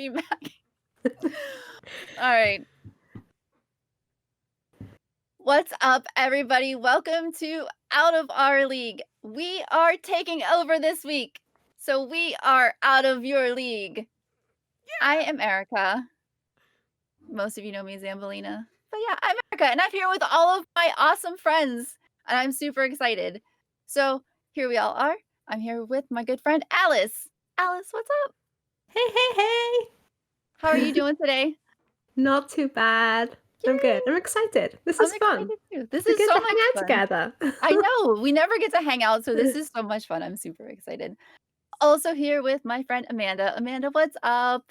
you, Mac. All right. What's up, everybody? Welcome to Out of Our League. We are taking over this week, so we are out of your league. I am Erica. Most of you know me as Zambolina. But yeah, I'm Erica, and I'm here with all of my awesome friends, and I'm super excited. So here we all are. I'm here with my good friend, Alice. Alice, what's up? Hey. How are you doing today? Not too bad. I'm good. I'm excited. This I'm is fun. excited too. This We're is good so to much hang out fun. together. I know. We never get to hang out, so this is so much fun. I'm super excited. Also here with my friend Amanda. Amanda, what's up?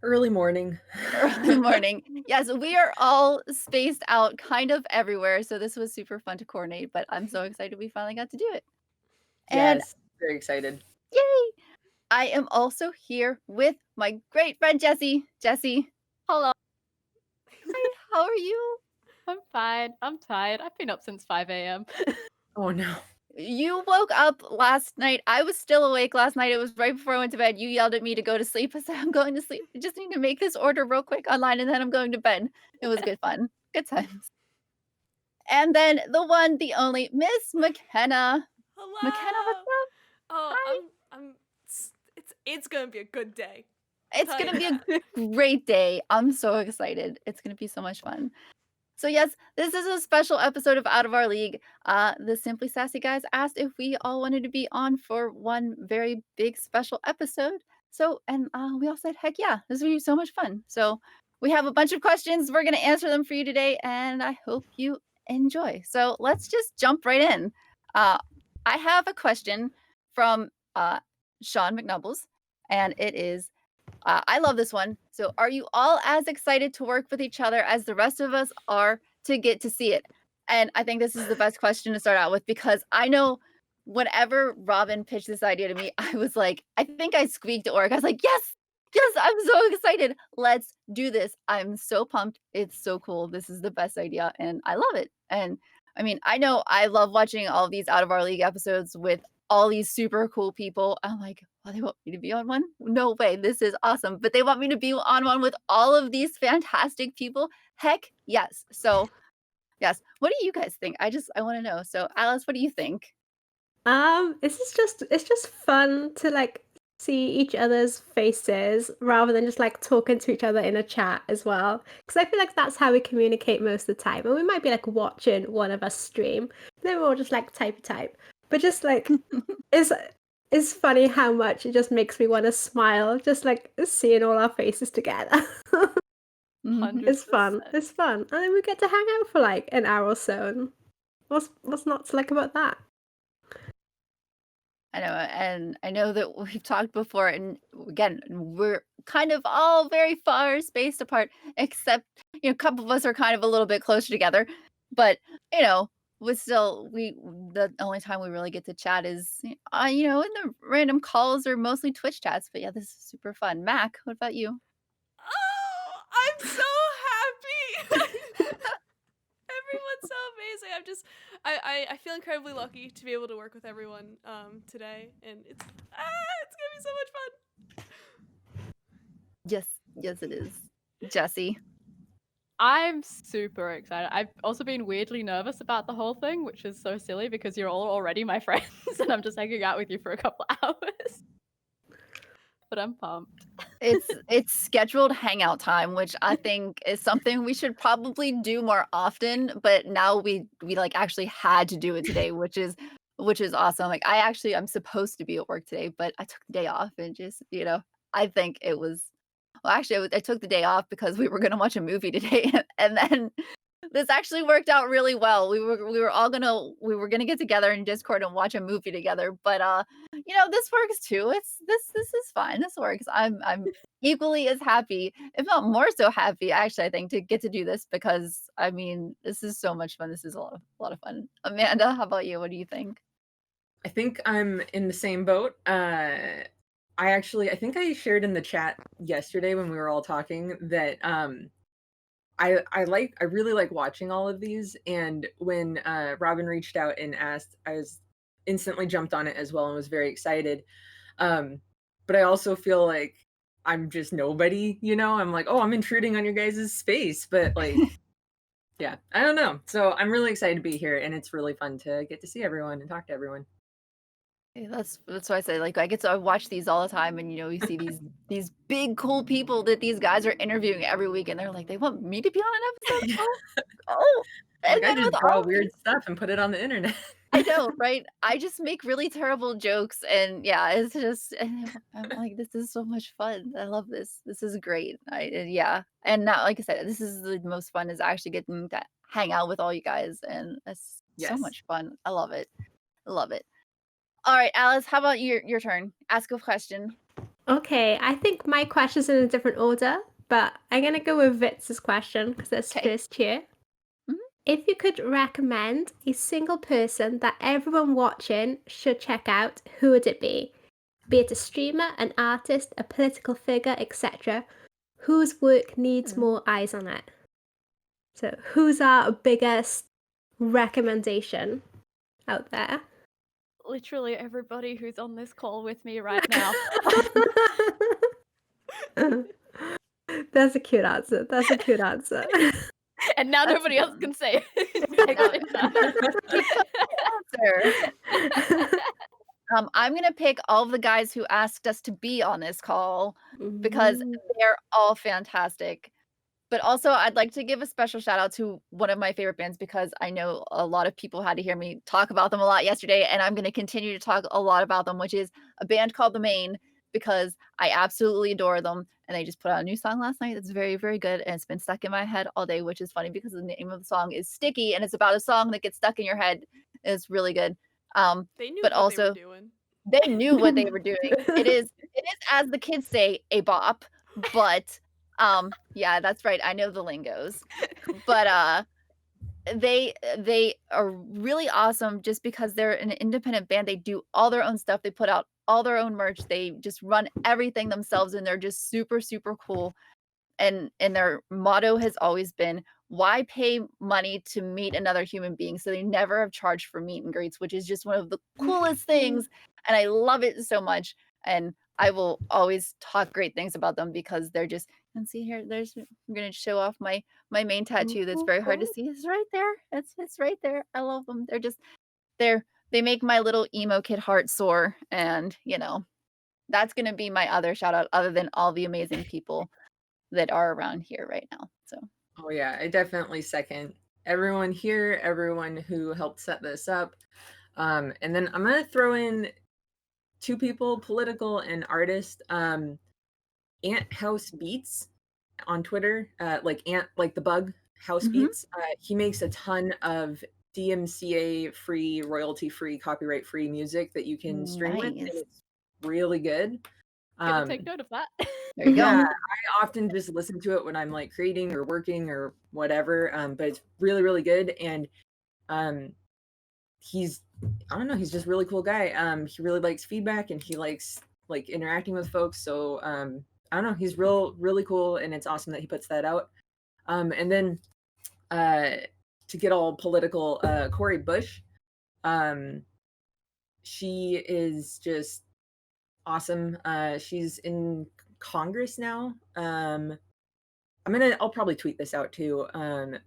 Early morning. Early morning. Yes, we are all spaced out kind of everywhere, so this was super fun to coordinate, but I'm so excited we finally got to do it. And Yes, very excited. yay! I am also here with my great friend Jessie. Jessie, Hello. hi, how are you? I'm fine. I'm tired. I've been up since 5 a.m. Oh no. You woke up last night. I was still awake last night. It was right before I went to bed. You yelled at me to go to sleep. I said, I'm going to sleep. I just need to make this order real quick online and then I'm going to bed. It was good fun. Good times. And then the one, the only, Miss McKenna. Hello. McKenna, what's up? Oh, Hi. it's gonna be a good day. It's Tell going to you be a great day. I'm so excited. It's going to be so much fun. So yes, this is a special episode of Out of Our League. The Simply Sassy guys asked if we all wanted to be on for one very big special episode. So, and we all said, heck yeah, this would be so much fun. So we have a bunch of questions. We're going to answer them for you today, and I hope you enjoy. So let's just jump right in. I have a question from Sean McNubbles, and it is, I love this one. So, are you all as excited to work with each other as the rest of us are to get to see it? And I think this is the best question to start out with because I know whenever Robin pitched this idea to me, I was like, I think I squeaked at work. I was like, yes, I'm so excited. Let's do this. I'm so pumped. It's so cool. This is the best idea and I love it. And I mean, I know I love watching all these Out of Our League episodes with all these super cool people. I'm like, oh, they want me to be on one? No way. This is awesome. But they want me to be on one with all of these fantastic people. Heck yes. So yes. What do you guys think? I want to know. So Alice, what do you think? It's just fun to like see each other's faces rather than just like talking to each other in a chat as well. Because I feel like that's how we communicate most of the time. And we might be like watching one of us stream, then we'll just like type. But just like it's funny how much it just makes me want to smile, just like seeing all our faces together. It's fun. 100%. It's fun. And then we get to hang out for like an hour or so. And what's not to like about that? I know, and I know that we've talked before, and again, we're kind of all very far spaced apart, except a couple of us are kind of a little bit closer together. But we still the only time we really get to chat is in the random calls or mostly Twitch chats. But yeah, this is super fun. Mac, what about you? Oh, I'm so happy. Everyone's so amazing. I feel incredibly lucky to be able to work with everyone today, and it's gonna be so much fun. Yes, it is. Jessie. I'm super excited. I've also been weirdly nervous about the whole thing, which is so silly because you're all already my friends and I'm just hanging out with you for a couple hours. But I'm pumped. It's scheduled hangout time, which I think is something we should probably do more often, but now we like actually had to do it today, which is awesome. Like I'm supposed to be at work today, but I took the day off and just, I think it was well, actually I took the day off because we were going to watch a movie today and then this actually worked out really well. We were gonna get together in Discord and watch a movie together, but this works too. This is fine. This works. I'm equally as happy, if not more so happy, actually, I think, to get to do this because I mean this is so much fun. This is a lot of fun. Amanda, how about you? What do you think? I think I'm in the same boat. I think I shared in the chat yesterday when we were all talking that I really like watching all of these, and when Robin reached out and asked, I was instantly jumped on it as well and was very excited. but I also feel like I'm just nobody, you know? I'm like, oh, I'm intruding on your guys' space, but like, yeah, I don't know. So I'm really excited to be here, and it's really fun to get to see everyone and talk to everyone. Yeah, that's why I say, like, I get to watch these all the time, and you see these big cool people that these guys are interviewing every week, and they're like, they want me to be on an episode. Oh, and Like, I then just with draw all of weird these, stuff and put it on the internet. I know, right? I just make really terrible jokes, and yeah, it's just, and I'm like, this is so much fun. I love this. This is great. Yeah, and now, like I said, this is the most fun is actually getting to hang out with all you guys, and it's so Yes. much fun. I love it. I love it. All right, Alice, how about your turn? Ask a question. Okay, I think my question's in a different order, but I'm gonna go with Vitz's question because that's Okay. first here. Mhm. If you could recommend a single person that everyone watching should check out, who would it be? Be it a streamer, an artist, a political figure, etc. Whose work needs more eyes on it? So, who's our biggest recommendation out there? Literally everybody who's on this call with me right now. That's a cute answer. That's a cute answer. And now That's nobody else fun. can say it. Answer. I'm gonna pick all of the guys who asked us to be on this call because they're all fantastic. But also, I'd like to give a special shout out to one of my favorite bands because I know a lot of people had to hear me talk about them a lot yesterday, and I'm going to continue to talk a lot about them, which is a band called The Main because I absolutely adore them. And they just put out a new song last night that's very, very good, and it's been stuck in my head all day, which is funny because the name of the song is Sticky, and it's about a song that gets stuck in your head. It's really good. They knew But what they were also, doing. they knew what they were doing. It is, as the kids say, a bop. But yeah, that's right. I know the lingos. But they are really awesome just because they're an independent band. They do all their own stuff. They put out all their own merch. They just run everything themselves, and they're just super, super cool. And their motto has always been, why pay money to meet another human being? So they never have charged for meet and greets, which is just one of the coolest things. And I love it so much. And I will always talk great things about them because they're just, and see here, I'm gonna show off my main tattoo that's very hard to see. It's right there. It's right there. I love them. They make my little emo kid heart soar. And that's gonna be my other shout out, other than all the amazing people that are around here right now. So Oh yeah, I definitely second everyone here, everyone who helped set this up. And then I'm gonna throw in two people, political and artist. Ant House Beats on Twitter, like Ant, like the bug House Beats. He makes a ton of DMCA free, royalty free, copyright free music that you can stream with, and nice. it's really good. Gonna take note of that. There you go. Yeah, I often just listen to it when I'm like creating or working or whatever. But it's really, really good. And he's I don't know, he's just a really cool guy. He really likes feedback and he likes like interacting with folks. So I don't know, he's really cool, and it's awesome that he puts that out. And then to get all political, Cori Bush. She is just awesome. She's in Congress now. I'll probably tweet this out too.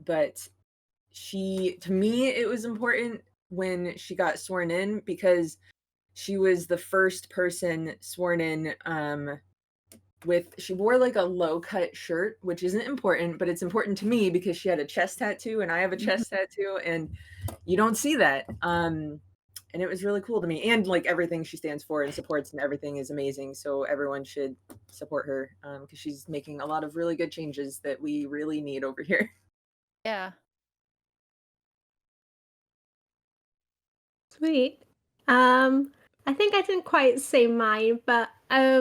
But to me, it was important when she got sworn in because she was the first person sworn in she wore like a low cut shirt, which isn't important, but it's important to me because she had a chest tattoo and I have a chest tattoo, and you don't see that. And it was really cool to me, and like everything she stands for and supports and everything is amazing, so everyone should support her because she's making a lot of really good changes that we really need over here. Yeah. Sweet. I think I didn't quite say mine, but I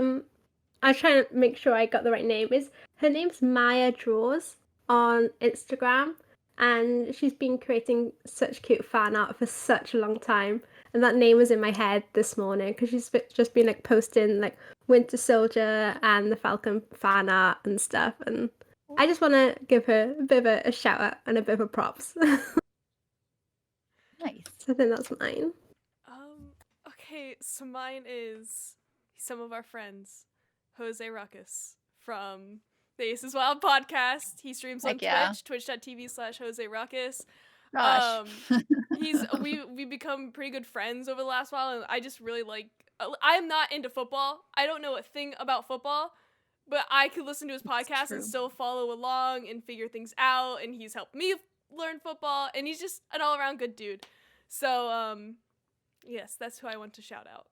was trying to make sure I got the right name. Her name's Maya Draws on Instagram, and she's been creating such cute fan art for such a long time. And that name was in my head this morning because she's just been like posting like Winter Soldier and the Falcon fan art and stuff. And I just want to give her a bit of a shout out and a bit of a props. Nice. So I think that's mine. Okay, so mine is some of our friends, Jose Ruckus from the Aces Wild podcast. He streams on Heck yeah. Twitch, twitch.tv/Jose Ruckus. Gosh. We become pretty good friends over the last while, and I just really like. I'm not into football. I don't know a thing about football, but I could listen to his podcast true. and still follow along and figure things out. And he's helped me learn football, and he's just an all-around good dude. So, yes, that's who I want to shout out.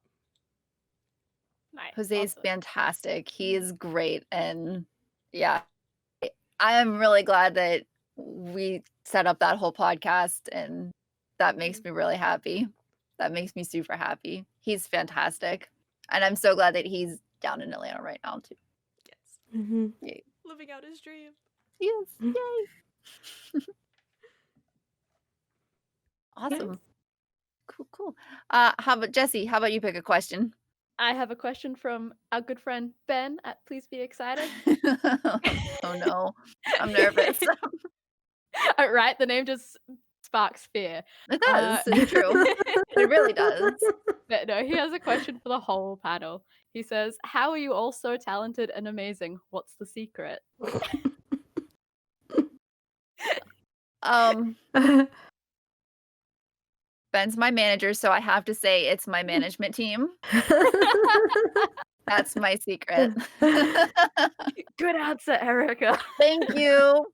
Nice. Jose's awesome. fantastic. He is great. And yeah, I am really glad that we set up that whole podcast, and that makes me really happy. That makes me super happy. He's fantastic. And I'm so glad that he's down in Atlanta right now too. Yes. Mm-hmm. Living out his dream. Yes. Yay. Awesome. Cool. How about Jesse? How about you pick a question? I have a question from our good friend Ben at Please Be Excited. Oh no. I'm nervous. Right? The name just sparks fear. It does. It's true. It really does. But no, he has a question for the whole panel. He says, how are you all so talented and amazing? What's the secret? Ben's my manager, so I have to say it's my management team. That's my secret. Good answer, Erica. Thank you.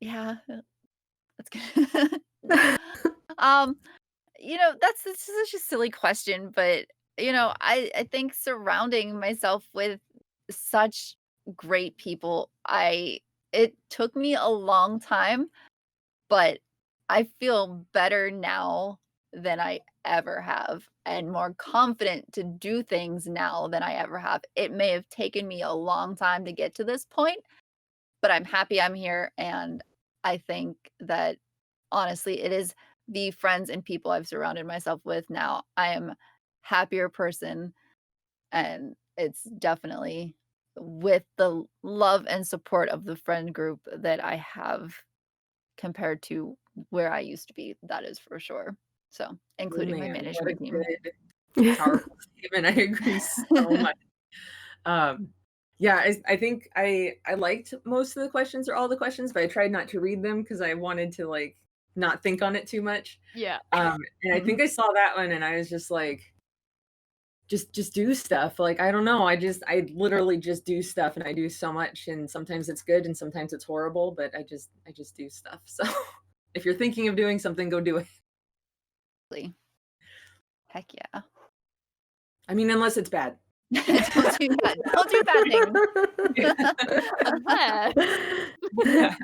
Yeah, that's good. That's such a silly question, but I think surrounding myself with such great people, it took me a long time, but I feel better now than I ever have, and more confident to do things now than I ever have. It may have taken me a long time to get to this point, but I'm happy I'm here, and I think that honestly, it is the friends and people I've surrounded myself with now. I am a happier person, and it's definitely with the love and support of the friend group that I have compared to where I used to be. That is for sure. So, including my Man, what a management team. good, powerful statement. I agree so much. Yeah, I think I liked most of the questions or all the questions, but I tried not to read them because I wanted to like not think on it too much. Yeah. And I think I saw that one and I was just like, just do stuff. Like, I don't know. I literally just do stuff, and I do so much, and sometimes it's good and sometimes it's horrible, but I just do stuff. So if you're thinking of doing something, go do it. Heck yeah. I mean, unless it's bad. Don't do that. Don't do bad things. Yeah.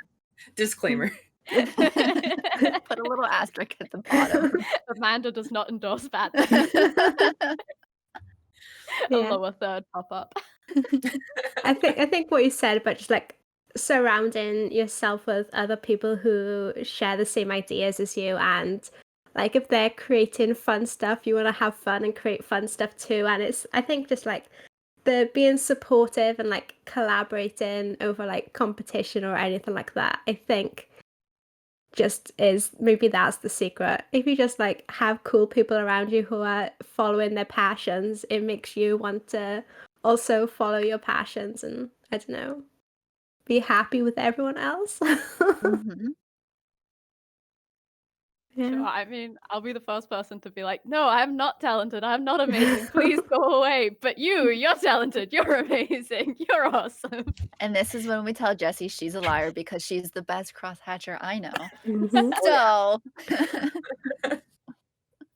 Disclaimer. Put a little asterisk at the bottom. Amanda does not endorse bad things. A lower third pop up. I think what you said about just like surrounding yourself with other people who share the same ideas as you, and like if they're creating fun stuff, you want to have fun and create fun stuff too. And it's, I think, just like the being supportive and like collaborating over like competition or anything like that, I think just is, maybe that's the secret. If you just like have cool people around you who are following their passions, it makes you want to also follow your passions and, I don't know, be happy with everyone else. Mhm. Yeah. Sure. I mean, I'll be the first person to be like, no, I'm not talented. I'm not amazing. Please go away. But you're talented. You're amazing. You're awesome. And this is when we tell Jessie she's a liar because she's the best crosshatcher I know. Mhm. So,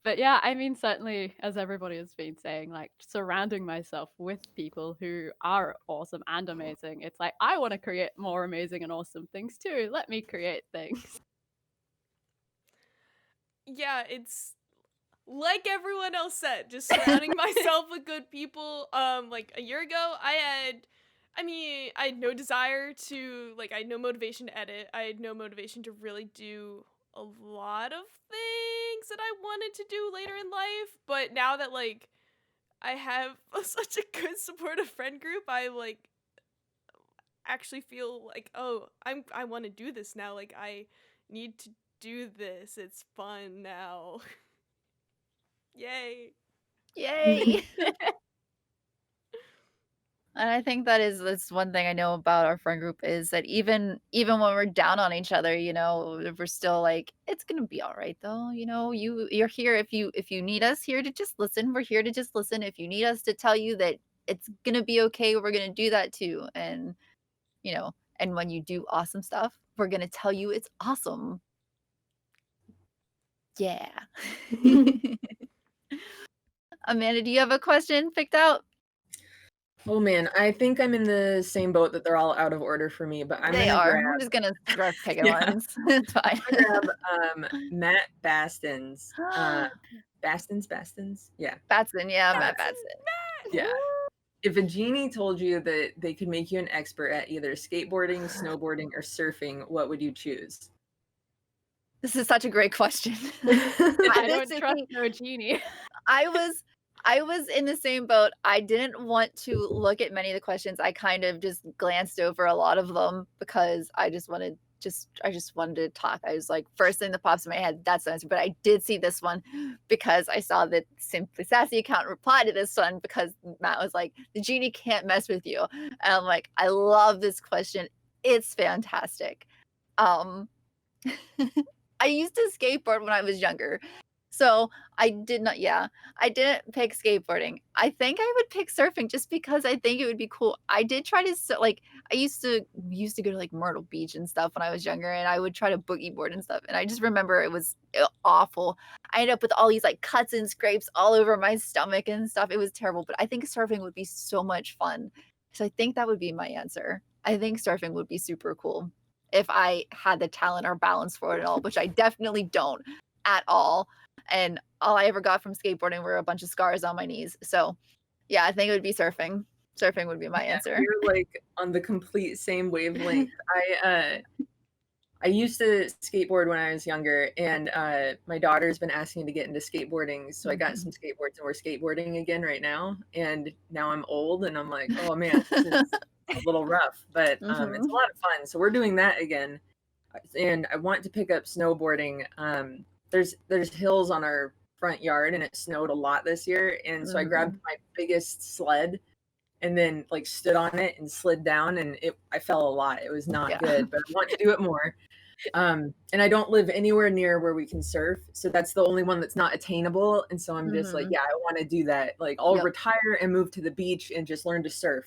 But yeah, I mean, certainly, as everybody has been saying, like surrounding myself with people who are awesome and amazing. It's like, I want to create more amazing and awesome things too. Let me create things. Yeah, it's like everyone else said, just surrounding myself with good people. Like a year ago, I had no desire to, like, I had no motivation to edit. I had no motivation to really do a lot of things that I wanted to do later in life. But now that, like, I have such a good supportive friend group, I, like, actually feel like, oh, I want to do this now. Like, I need to do this. It's fun now. Yay. Yay! And I think that's one thing I know about our friend group is that even when we're down on each other, we're still like, it's gonna be all right though. You're here if you need us here to just listen. We're here to just listen. If you need us to tell you that it's gonna be okay, we're gonna do that too. And when you do awesome stuff, we're gonna tell you it's awesome. Yeah. Amanda, do you have a question picked out? Oh man, I think I'm in the same boat that they're all out of order for me, but I'm They gonna are. grab I'm just gonna start picking yeah, ones. It's fine. I'm gonna grab Matt Baston's. Baston's? Yeah. Batson, yeah, Matt Batson. Batson. Yeah. If a genie told you that they could make you an expert at either skateboarding, snowboarding, or surfing, what would you choose? This is such a great question. I This don't is trust the- no genie. I was in the same boat. I didn't want to look at many of the questions. I kind of just glanced over a lot of them because I just wanted to talk. I was like, first thing that pops in my head, that's the answer. But I did see this one because I saw that Simply Sassy account reply to this one because Matt was like, the genie can't mess with you. And I'm like, I love this question. It's fantastic. Um I used to skateboard when I was younger. So I didn't pick skateboarding. I think I would pick surfing just because I think it would be cool. I did try to I used to go to like Myrtle Beach and stuff when I was younger and I would try to boogie board and stuff. And I just remember it was awful. I ended up with all these like cuts and scrapes all over my stomach and stuff. It was terrible, but I think surfing would be so much fun. So I think that would be my answer. I think surfing would be super cool if I had the talent or balance for it at all, which I definitely don't at all. And all I ever got from skateboarding were a bunch of scars on my knees. So, yeah, I think it would be surfing. Surfing would be my answer. We're like on the complete same wavelength. I used to skateboard when I was younger, and my daughter's been asking to get into skateboarding, so I got some skateboards, and we're skateboarding again right now. And now I'm old, and I'm like, oh man, this is a little rough, but it's a lot of fun. So we're doing that again, and I want to pick up snowboarding. There's hills on our front yard, and it snowed a lot this year, and so I grabbed my biggest sled and then like stood on it and slid down, and I fell a lot. It was not good, but I want to do it more. And I don't live anywhere near where we can surf, so that's the only one that's not attainable. And so I'm just like, yeah, I want to do that. Like I'll retire and move to the beach and just learn to surf.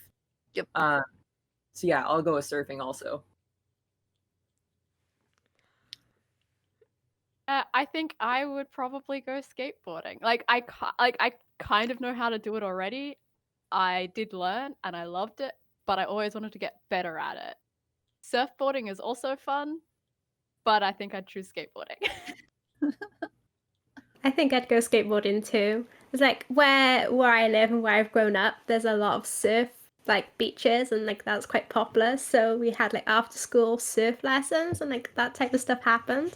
Yep. So yeah, I'll go with surfing also. I think I would probably go skateboarding. I kind of know how to do it already. I did learn and I loved it, but I always wanted to get better at it. Surfboarding is also fun, but I think I'd choose skateboarding. I think I'd go skateboarding too. It's like where I live and where I've grown up, there's a lot of surf like beaches and like that's quite popular. So we had like after school surf lessons and like that type of stuff happened.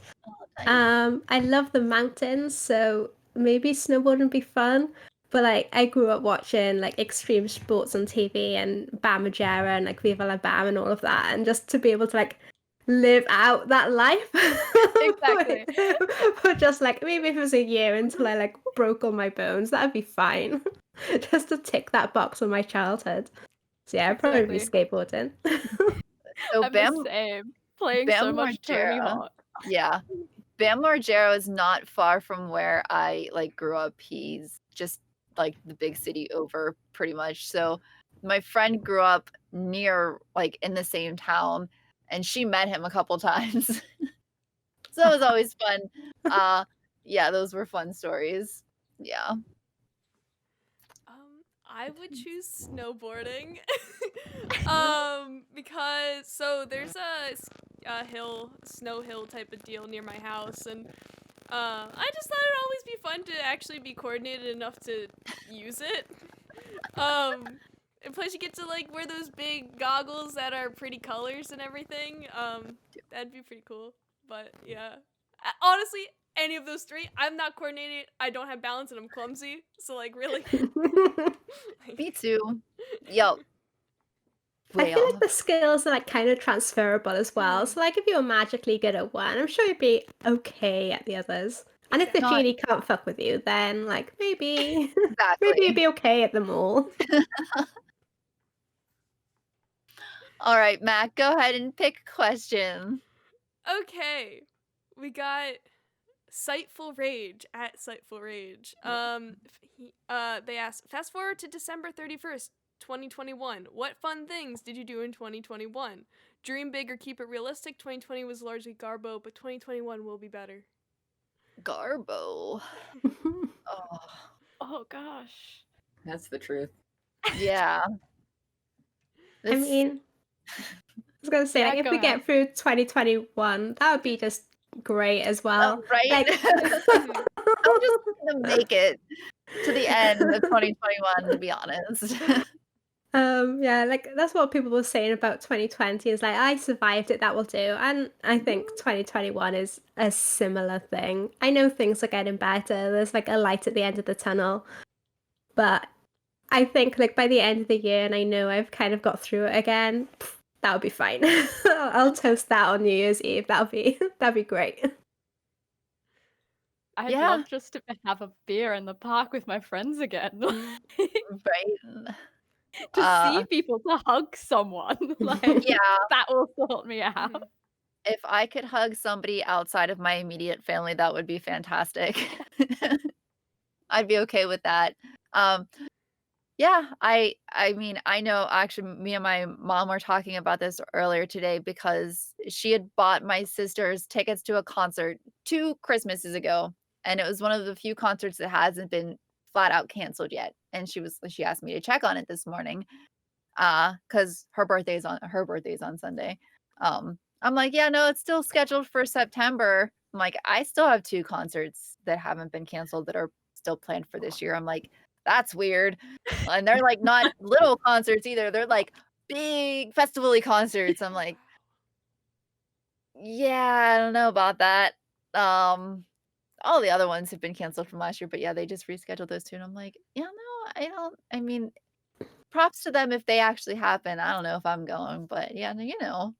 I love the mountains, so maybe snowboarding would be fun. But like I grew up watching like extreme sports on TV and Bam Margera and like Viva La Bam and all of that, and just to be able to like live out that life. Exactly. But just like maybe if it was a year until I like broke all my bones, that'd be fine. Just to tick that box on my childhood. So yeah, I'd probably be skateboarding. So I'm Bam the same. Playing so much Tony Hawk. Yeah. Bam Margera is not far from where I like grew up. He's just like the big city over pretty much. So my friend grew up near like in the same town and she met him a couple times. So that was always fun. Yeah, those were fun stories. Yeah. I would choose snowboarding. Because so there's a snow hill type of deal near my house, and I just thought it'd always be fun to actually be coordinated enough to use it. And plus you get to like wear those big goggles that are pretty colors and everything. That'd be pretty cool. But yeah, honestly, any of those three, I'm not coordinated. I don't have balance, and I'm clumsy. So like really. Me too. Yup. I feel like the skills are like kind of transferable as well. So like if you're magically good at one, I'm sure you'd be okay at the others. And if the Not genie can't fuck with you, then like maybe maybe exactly. you'd be okay at the mall. All right, Mac, go ahead and pick a question. Okay, we got Sightful Rage at Sightful Rage. They asked, fast forward to December 31st, 2021. What fun things did you do in 2021? Dream big or keep it realistic. 2020 was largely garbo, but 2021 will be better. Garbo. Oh, Oh gosh. That's the truth. yeah. I This mean, I was gonna say, Yeah, like, if go we ahead. get through 2021, that would be just great as well. right? Like, I'm just looking to make it to the end of 2021, to be honest. yeah, like that's what people were saying about 2020 is like, I survived it, that will do. And I think 2021 is a similar thing. I know things are getting better. There's like a light at the end of the tunnel, but I think like by the end of the year, and I know I've kind of got through it again, that would be fine. I'll toast that on New Year's Eve. That'd be great. I'd Yeah. love just to have a beer in the park with my friends again. Right? To see people, to hug someone. Like, Yeah. that will sort me out. Mhm. If I could hug somebody outside of my immediate family, that would be fantastic. I'd be okay with that. Yeah, I mean, I know actually me and my mom were talking about this earlier today because she had bought my sister's tickets to a concert 2 Christmases ago, and it was one of the few concerts that hasn't been flat out canceled yet. And she asked me to check on it this morning, because her birthday's on Sunday. I'm like, "Yeah, no, it's still scheduled for September." I'm like, "I still have 2 concerts that haven't been canceled that are still planned for this year." I'm like, "That's weird." And they're, like, not little concerts either, they're, like, big festival-y concerts. I'm like, "Yeah, I don't know about that." Um, all the other ones have been canceled from last year, but yeah, they just rescheduled those 2, and I'm like, "Yeah, no, I mean, props to them if they actually happen. I don't know if I'm going, but yeah, no,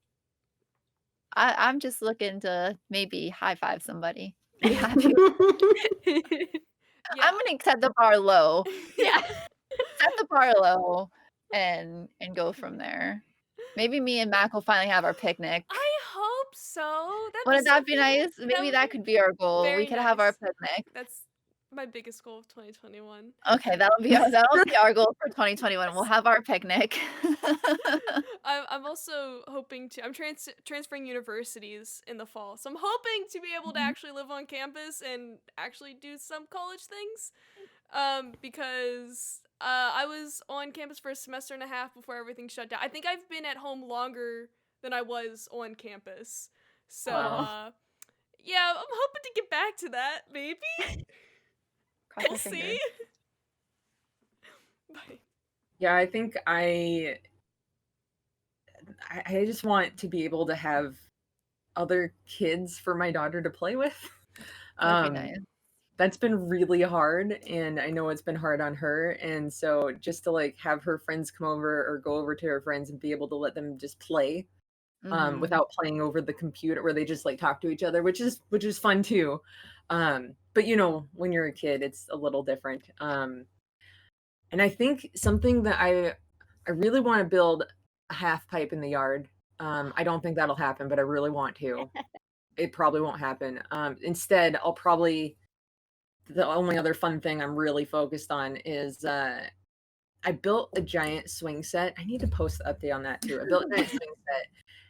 I'm just looking to maybe high five somebody. Be happy. Yeah. I'm gonna set the bar low. Yeah. Set the bar low and go from there. Maybe me and Mac will finally have our picnic. I hope so. Wouldn't that be something- nice? Maybe that could be our goal. We very could have our nice. picnic. That's my biggest goal of 2021. Okay, that'll be our goal for 2021. We'll have our picnic. I'm also hoping to. I'm transferring universities in the fall, so I'm hoping to be able to Mhm. actually live on campus and actually do some college things. Because I was on campus for a semester and a half before everything shut down. I think I've been at home longer than I was on campus. So Wow. yeah, I'm hoping to get back to that. Maybe Cross my we'll see. fingers. Bye. Yeah, I think I just want to be able to have other kids for my daughter to play with. That'd be nice. That's been really hard, and I know it's been hard on her. And so just to like have her friends come over or go over to her friends and be able to let them just play Mhm. without playing over the computer where they just like talk to each other, which is fun too. But you know, when you're a kid, it's a little different. And I think something that I really want to build a half pipe in the yard. I don't think that'll happen, but I really want to. It probably won't happen. Instead, I'll probably the only other fun thing I'm really focused on is I built a giant swing set. I need to post the update on that too. I built a giant swing set,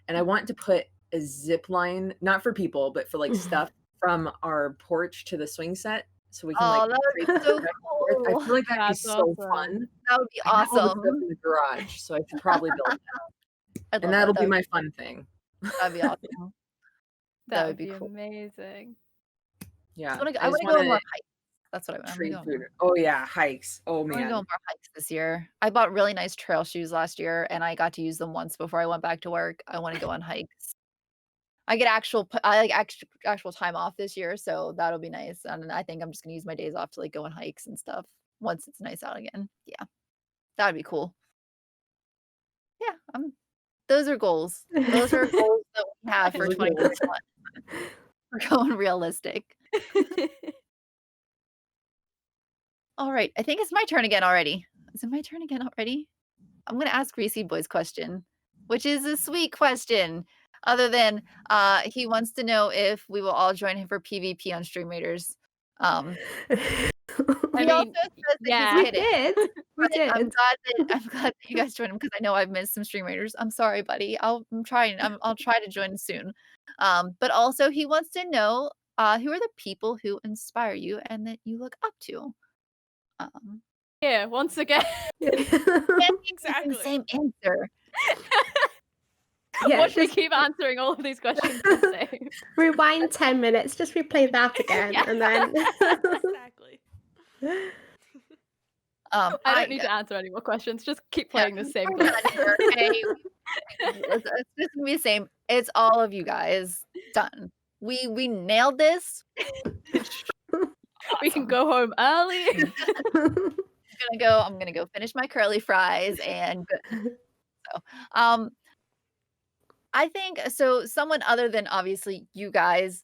and I want to put a zip line, not for people, but for like stuff from our porch to the swing set, so we can Oh, like that would be trace so back and forth. I cool. feel like that'd be That's so awesome. fun. That would be I have all the stuff awesome. in the garage, so I should probably build that. I'd And love that'll that. be my fun thing. That'd be awesome. That would would be be cool. amazing. Yeah. I I want just to go on want more to hikes. That's what I'm gonna trade go on food. more. Oh yeah, hikes. Oh I wanna go on man. more hikes this year. I bought really nice trail shoes last year, and I got to use them once before I went back to work. I wanna go on hikes. I get actual time off this year, so that'll be nice, and I think I'm just gonna use my days off to, like, go on hikes and stuff once it's nice out again. Yeah, that'd be cool. Yeah, those are goals. Those are goals that we have for Those are goals. 2021. We're going realistic. All right, I think it's my turn again already. Is it my turn again already? I'm gonna ask Greasy Boy's question, which is a sweet question. Other than he wants to know if we will all join him for PvP on Stream Raiders. I He also mean, says that yeah. he's We kidding. did. We But I'm did. glad that you guys joined him because I know I've missed some Stream Raiders. I'm sorry, buddy. I'm trying. I'll try to join soon. But also he wants to know who are the people who inspire you and that you look up to. Um, Yeah, once again. can't keep using Exactly. the same answer. Yeah, Watch me just keep answering all of these questions the same. rewind 10 minutes, just replay that again, Yeah. and then. Exactly. I don't need to answer any more questions. Just keep playing the same we're game. done here, okay? It's just gonna be the same. It's all of you guys. Done. We nailed this. We can go home early. I'm gonna go finish my curly fries and so I think so someone other than obviously you guys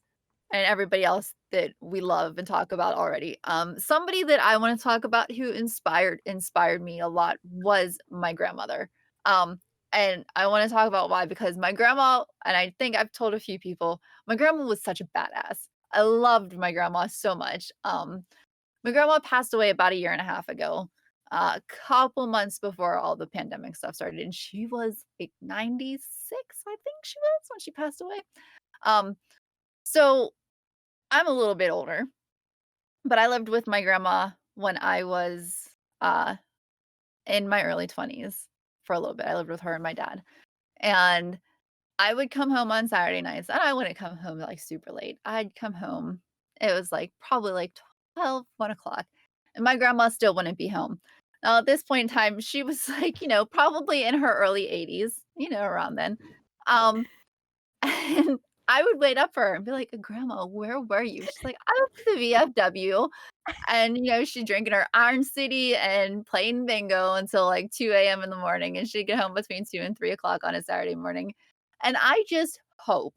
and everybody else that we love and talk about already. Somebody that I want to talk about who inspired me a lot was my grandmother. And I want to talk about why because my grandma, and I think I've told a few people, my grandma was such a badass. I loved my grandma so much. My grandma passed away about a year and a half ago, a couple months before all the pandemic stuff started, and she was like 96, I think she was when she passed away. Um, so I'm a little bit older, but I lived with my grandma when I was in my early 20s for a little bit. I lived with her and my dad, and I would come home on Saturday nights, and I wouldn't come home like super late. I'd come home. It was like probably like 12, 1 o'clock, and my grandma still wouldn't be home. Now, at this point in time, she was like, probably in her early 80s, around then. Um, and I would wait up for her and be like, Grandma, where were you? She's like, I was at the VFW. And, she's drinking her Iron City and playing bingo until like 2 a.m. in the morning. And she'd get home between 2 and 3 o'clock on a Saturday morning. And I just hope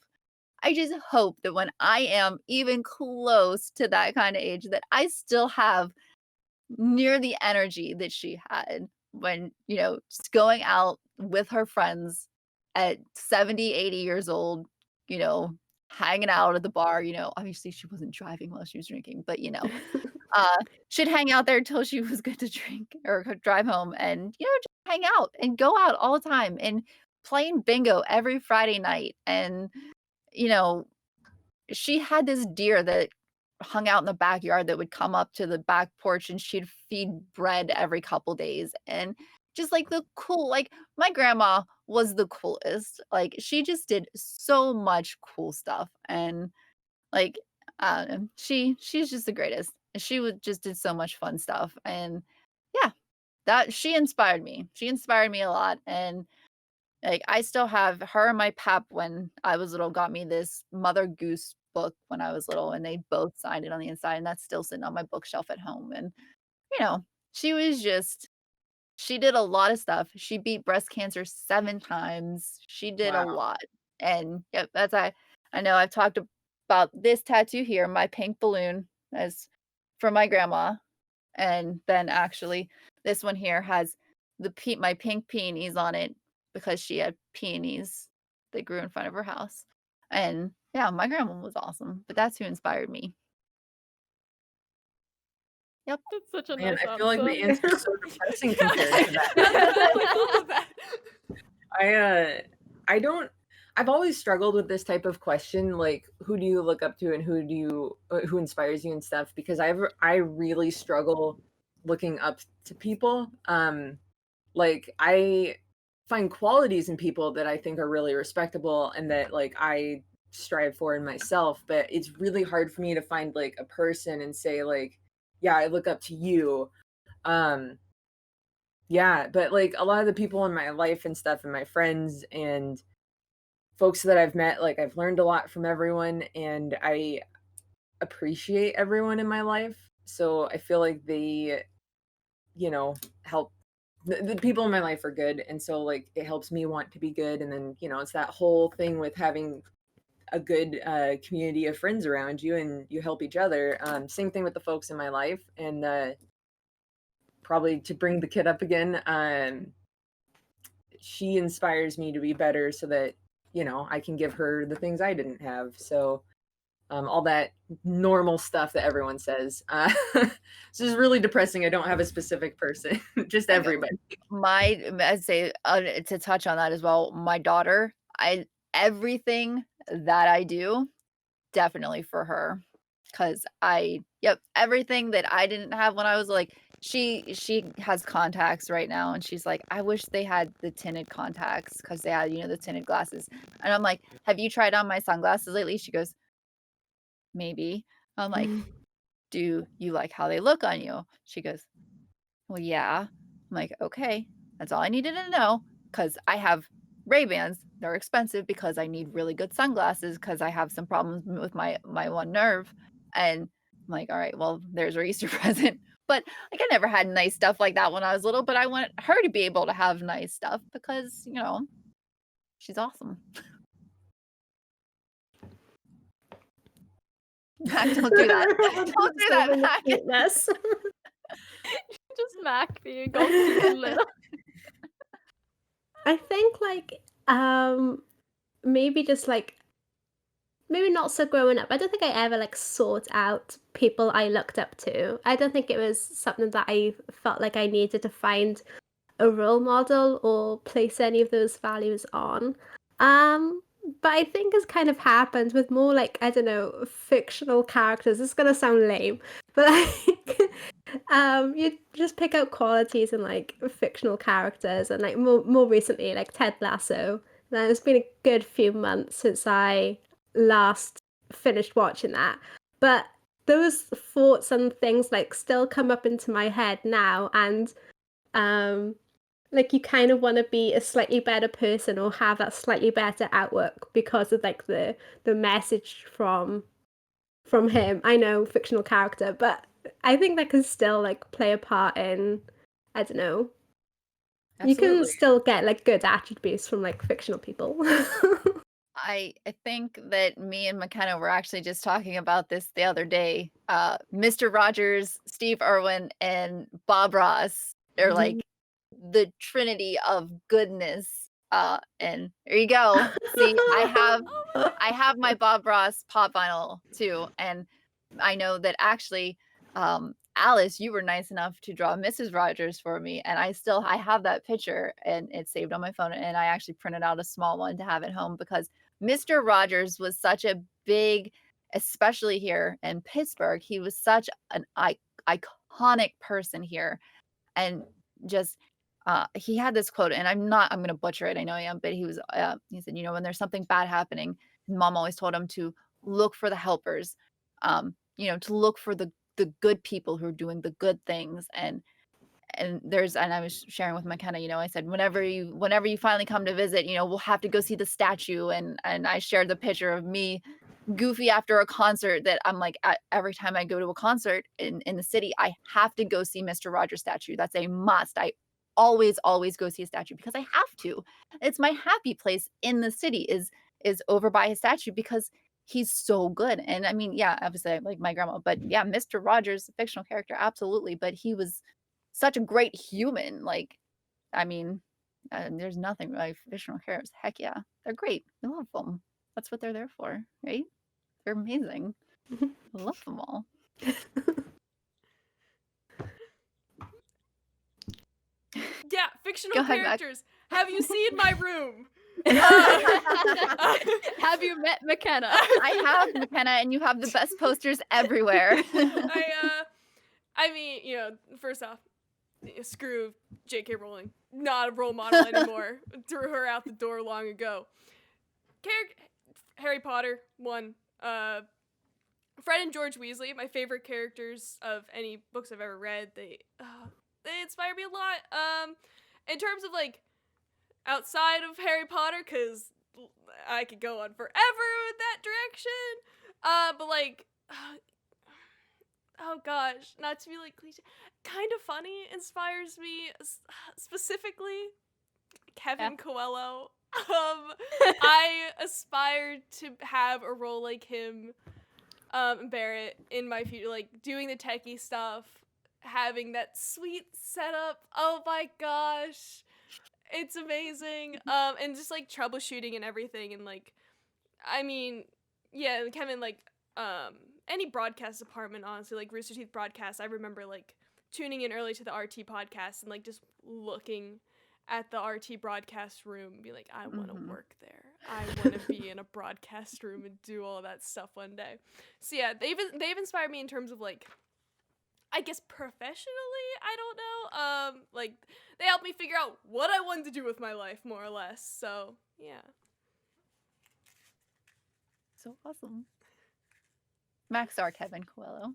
that when I am even close to that kind of age, that I still have near the energy that she had when, just going out with her friends at 70, 80 years old, you know, hanging out at the bar, obviously she wasn't driving while she was drinking, but uh, she'd hang out there till she was good to drink or drive home and, just hang out and go out all the time and playing bingo every Friday night. And, you know, she had this deer that hung out in the backyard that would come up to the back porch and she'd feed bread every couple days. And just like the cool, like my grandma was the coolest. Like she just did so much cool stuff. And like she's just the greatest. She would just did so much fun stuff. And yeah, that she inspired me. She inspired me a lot. And like I still have her and my pap when I was little got me this Mother Goose book when I was little and they both signed it on the inside and that's still sitting on my bookshelf at home. And you know, she was just she did a lot of stuff. She beat breast cancer 7 times. She did a Wow. lot. And yep, I know I've talked about this tattoo here, my pink balloon as for my grandma. And then actually this one here has my pink peonies on it because she had peonies that grew in front of her house. And yeah, my grandma was awesome, but that's who inspired me. Yep. That's such a Man, nice I feel like my answer. answer's so depressing compared to that. Like all of that. I don't. I've always struggled with this type of question, like who do you look up to and who inspires you and stuff, because I really struggle looking up to people. Like I find qualities in people that I think are really respectable and that like I strive for in myself, but it's really hard for me to find like a person and say like, yeah, I look up to you. Um, yeah, but like a lot of the people in my life and stuff and my friends and folks that I've met, like I've learned a lot from everyone and I appreciate everyone in my life. So I feel like they, help the people in my life are good. And so like it helps me want to be good. And then, it's that whole thing with having a good community of friends around you, and you help each other. Same thing with the folks in my life, and probably to bring the kid up again, she inspires me to be better so that, you know, I can give her the things I didn't have. So all that normal stuff that everyone says. This is really depressing. I don't have a specific person, just everybody. I'd say to touch on that as well, my daughter, everything that I do, definitely for her. Cause everything that I didn't have when I was like, she has contacts right now, and she's like, I wish they had the tinted contacts because they had, the tinted glasses. And I'm like, have you tried on my sunglasses lately? She goes, maybe. I'm like, do you like how they look on you? She goes, well, yeah. I'm like, okay, that's all I needed to know, because I have Ray-Bans. They're expensive because I need really good sunglasses because I have some problems with my one nerve. And I'm like, all right, well, there's our Easter present. But like, I never had nice stuff like that when I was little, but I want her to be able to have nice stuff because, she's awesome. Mac, don't do that. Don't do that, Mac. Cuteness. Just Mac being all cute and little. I think maybe just maybe not so growing up. I don't think I ever sought out people I looked up to. I don't think it was something that I felt like I needed to find a role model or place any of those values on. But I think it's kind of happened with more I don't know, fictional characters. It's gonna sound lame, but you just pick out qualities in fictional characters, and more recently Ted Lasso. Now it's been a good few months since I last finished watching that, but those thoughts and things still come up into my head now, and you kind of want to be a slightly better person or have that slightly better outlook because of the message from him. I know, fictional character, but I think that can still play a part in, I don't know. You can Absolutely. still get good attributes from fictional people. I think that me and McKenna were actually just talking about this the other day. Mr. Rogers, Steve Irwin, and Bob Ross are the trinity of goodness. And there you go. See, I have my Bob Ross pop vinyl too, and I know that actually, Alice, you were nice enough to draw Mrs. Rogers for me, and I have that picture, and it's saved on my phone, and I actually printed out a small one to have at home because Mr. Rogers was such a big, especially here in Pittsburgh, he was such an iconic person here, and just he had this quote, and I'm going to butcher it, I know I am, but he said, when there's something bad happening, mom always told him to look for the helpers, to look for the good people who are doing the good things. And I was sharing with McKenna, I said, whenever you finally come to visit, we'll have to go see the statue. And I shared the picture of me goofy after a concert that I'm like, every time I go to a concert in the city, I have to go see Mr. Rogers statue. That's a must. I always go see a statue because I have to. It's my happy place in the city is over by his statue because he's so good. And I mean, yeah, obviously I like my grandma, but yeah, Mr. Rogers, a fictional character, absolutely. But he was such a great human. I mean, there's nothing like fictional characters. Heck yeah, they're great. I love them. That's what they're there for, right? They're amazing. I love them all. Yeah, fictional Go ahead, Mac. characters. Have you seen my room? Have you met McKenna? I have, McKenna, and you have the best posters everywhere. I mean, first off, screw J.K. Rowling. Not a role model anymore. Threw her out the door long ago. Harry Potter, 1. Fred and George Weasley, my favorite characters of any books I've ever read. They inspire me a lot. In terms of outside of Harry Potter, because I could go on forever in that direction. But oh gosh, not to be cliche, Kind of Funny inspires me specifically. Kevin Coelho, I aspire to have a role like him, Barrett, in my future, like doing the techie stuff, having that sweet setup. Oh my gosh, it's amazing. And just like troubleshooting and everything, and like, I mean, yeah, Kevin, like, any broadcast department, honestly, like Rooster Teeth broadcast. I remember like tuning in early to the RT podcast and like just looking at the RT broadcast room and be like, I want to work there. I want to be in a broadcast room and do all that stuff one day. So yeah, they've inspired me in terms of like, I guess professionally, I don't know. Like they helped me figure out what I wanted to do with my life, more or less. So yeah. So awesome. Max star Kevin Coelho.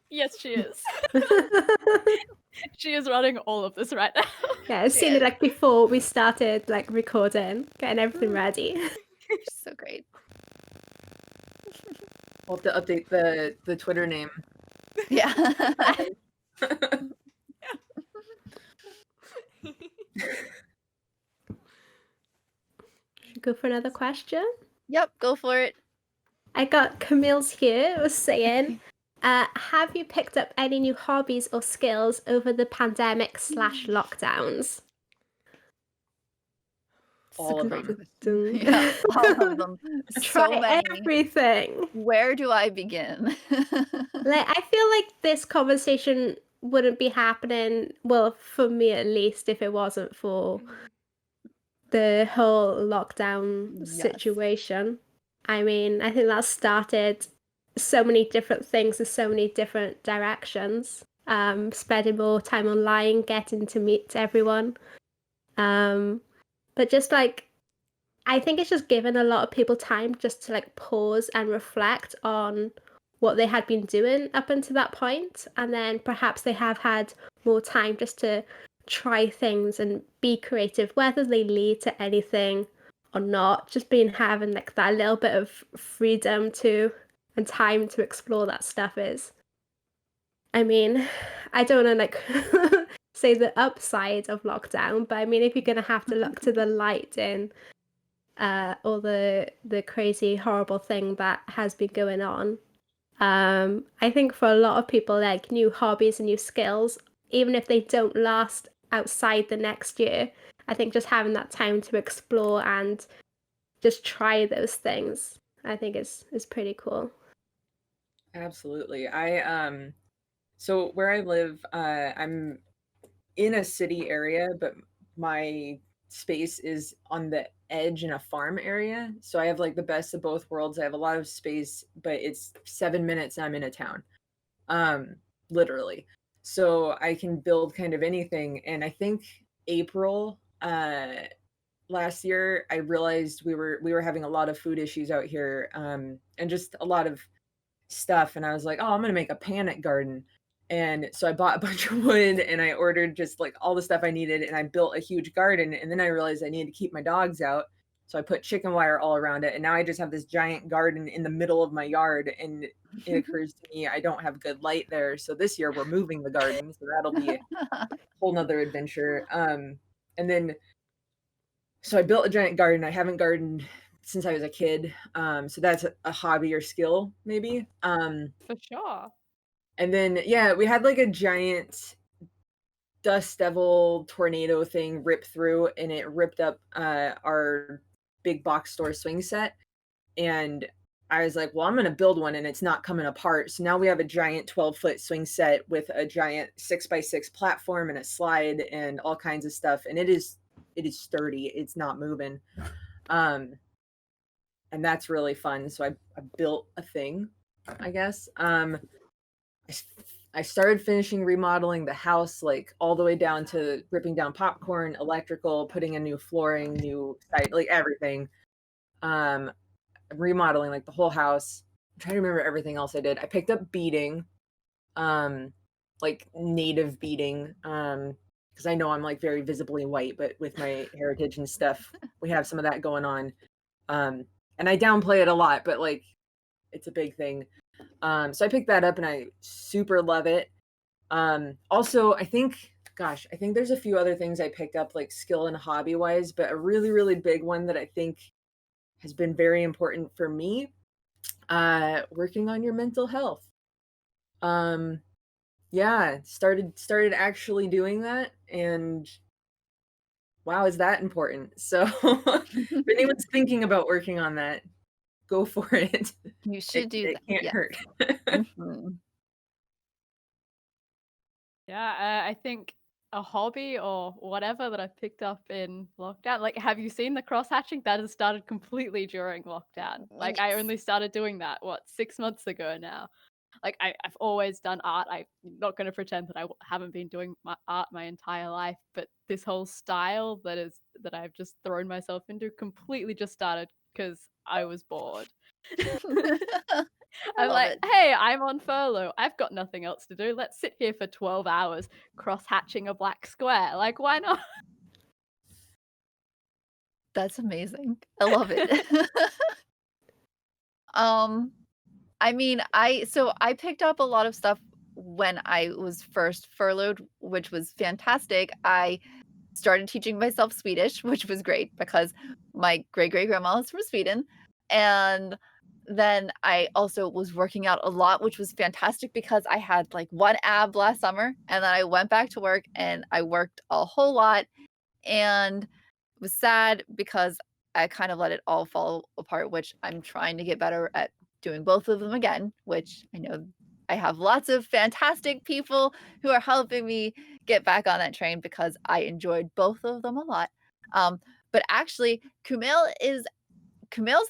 Yes, she is. She is running all of this right now. Yeah, I've seen it like before we started like recording, getting everything ready. She's so great. We'll have to update the Twitter name. Yeah. Go for another question. Yep, go for it. I got Camille's here was saying, have you picked up any new hobbies or skills over the pandemic/lockdowns? All of them. Yeah, all of them. Try So many. everything. Where do I begin? Like, I feel like this conversation wouldn't be happening, well, for me at least, if it wasn't for the whole lockdown Yes. situation. I mean, I think that started so many different things in so many different directions. Spending more time online, getting to meet everyone. But just like, I think it's just given a lot of people time just to like pause and reflect on what they had been doing up until that point, and then perhaps they have had more time just to try things and be creative, whether they lead to anything or not. Just being having like that little bit of freedom to and time to explore that stuff is. I mean, I don't want to like say the upside of lockdown, but I mean, if you're gonna have to look to the light in all the crazy horrible thing that has been going on, I think for a lot of people, like new hobbies and new skills, even if they don't last outside the next year, I think just having that time to explore and just try those things, I think is pretty cool. Absolutely. So where I live, I'm in a city area, but my space is on the edge in a farm area. So I have like the best of both worlds. I have a lot of space, but it's 7 minutes and I'm in a town. Literally. So I can build kind of anything. And I think April last year I realized we were having a lot of food issues out here, and just a lot of stuff, and I was like, oh, I'm gonna make a panic garden. And so I bought a bunch of wood and I ordered just like all the stuff I needed, and I built a huge garden. And then I realized I needed to keep my dogs out, so I put chicken wire all around it, and now I just have this giant garden in the middle of my yard. And it occurs to me I don't have good light there, so this year we're moving the garden, so that'll be a whole nother adventure. And then so I built a giant garden. I haven't gardened since I was a kid, so that's a hobby or skill maybe. For sure. And then yeah, we had like a giant dust devil tornado thing rip through, and it ripped up our big box store swing set. And I was like, well, I'm gonna build one, and it's not coming apart. So now we have a giant 12-foot swing set with a giant 6x6 platform and a slide and all kinds of stuff. And it is sturdy. It's not moving. And that's really fun. So I built a thing, I guess. I started finishing remodeling the house, like all the way down to ripping down popcorn, electrical, putting in new flooring, new site, like everything. Remodeling like the whole house. I'm trying to remember everything else I did. I picked up beading, like native beading, because I know I'm like very visibly white, but with my heritage and stuff, we have some of that going on. And I downplay it a lot, but like it's a big thing. So I picked that up and I super love it. Also, I think gosh, I think there's a few other things I picked up like skill and hobby wise, but a really, really big one that I think has been very important for me, working on your mental health. Um, yeah, started actually doing that, and wow, is that important? So if anyone's thinking about working on that, go for it. You should do It that. can't Yeah. hurt. Mhm. Yeah, I think a hobby or whatever that I picked up in lockdown. Like, have you seen the cross hatching? That has started completely during lockdown. Like, I Yes. only started doing that, 6 months ago now. Like, I've always done art. I'm not going to pretend that I haven't been doing my art my entire life, but this whole style that I've just thrown myself into completely just started because I was bored. I I'm love like, it. hey, I'm on furlough. I've got nothing else to do. Let's sit here for 12 hours cross hatching a black square. Like, why not? That's amazing. I love it. Um, I mean, I picked up a lot of stuff when I was first furloughed, which was fantastic. I started teaching myself Swedish, which was great because my great-great-grandma is from Sweden, and then I also was working out a lot, which was fantastic because I had, like, 1 ab last summer, and then I went back to work, and I worked a whole lot, and was sad because I kind of let it all fall apart, which I'm trying to get better at doing both of them again, which I know I have lots of fantastic people who are helping me get back on that train because I enjoyed both of them a lot. But actually, Kumail's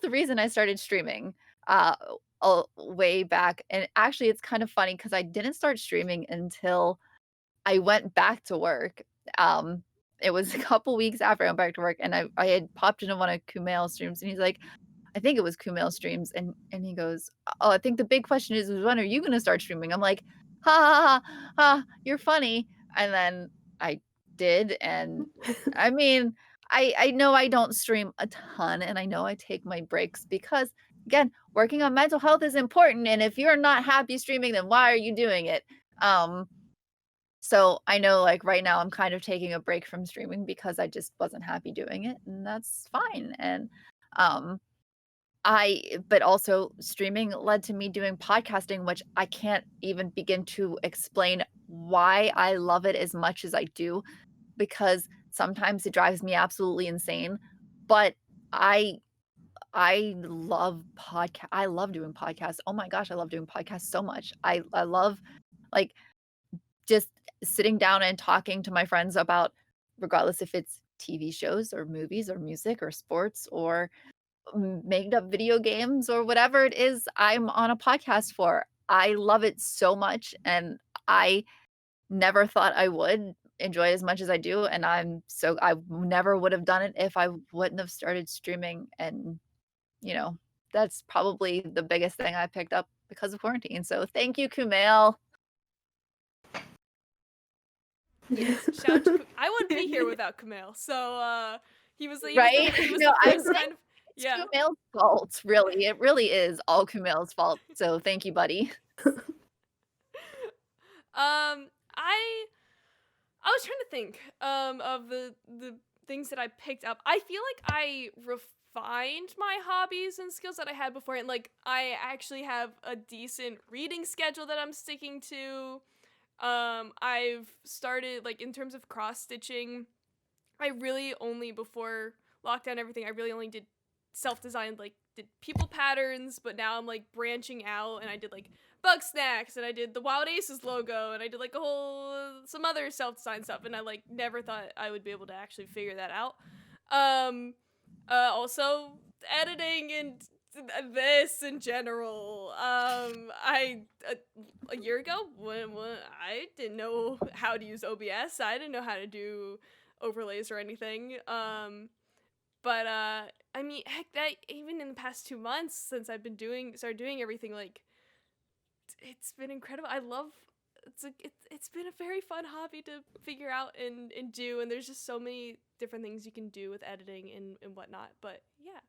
the reason I started streaming way back. And actually, it's kind of funny because I didn't start streaming until I went back to work. Um, it was a couple weeks after I went back to work, and I had popped into one of Kumail's streams, and he's like, I think it was Kumail streams, and he goes, "Oh, I think the big question is when are you gonna start streaming?" I'm like, "Ha ha ha, ha, you're funny." And then I did, and I mean, I know I don't stream a ton, and I know I take my breaks because, again, working on mental health is important, and if you're not happy streaming, then why are you doing it? Um, so I know, like, right now I'm kind of taking a break from streaming because I just wasn't happy doing it, and that's fine, and, um but also streaming led to me doing podcasting, which I can't even begin to explain why I love it as much as I do, because sometimes it drives me absolutely insane. But I I love doing podcasts. Oh my gosh, I love doing podcasts so much. I love like just sitting down and talking to my friends about regardless if it's TV shows or movies or music or sports or made up video games or whatever it is I'm on a podcast for. I love it so much, and I never thought I would enjoy it as much as I do, and I never would have done it if I wouldn't have started streaming, and, you know, that's probably the biggest thing I picked up because of quarantine, so thank you, Kumail. Yes, shout out to I wouldn't be here without Kumail. So he was Right? he was No, the I first think kind of it's yeah. Kumail's fault, really. It really is all Kumail's fault, so thank you, buddy. I was trying to think of the things that I picked up. I feel like I refined my hobbies and skills that I had before, and like I actually have a decent reading schedule that I'm sticking to. I've started like in terms of cross stitching. I really only before lockdown and everything. I really only did self-designed like did people patterns, but now I'm like branching out and I did like bug snacks and I did the Wild Aces logo and I did like a whole some other self-designed stuff and I like never thought I would be able to actually figure that out. Also editing and this in general. I a year ago when I didn't know how to use OBS. I didn't know how to do overlays or anything. But I mean, heck, that even in the past 2 months since I've been started doing everything, like it's been incredible. I love it's been a very fun hobby to figure out and do, and there's just so many different things you can do with editing and whatnot. But yeah,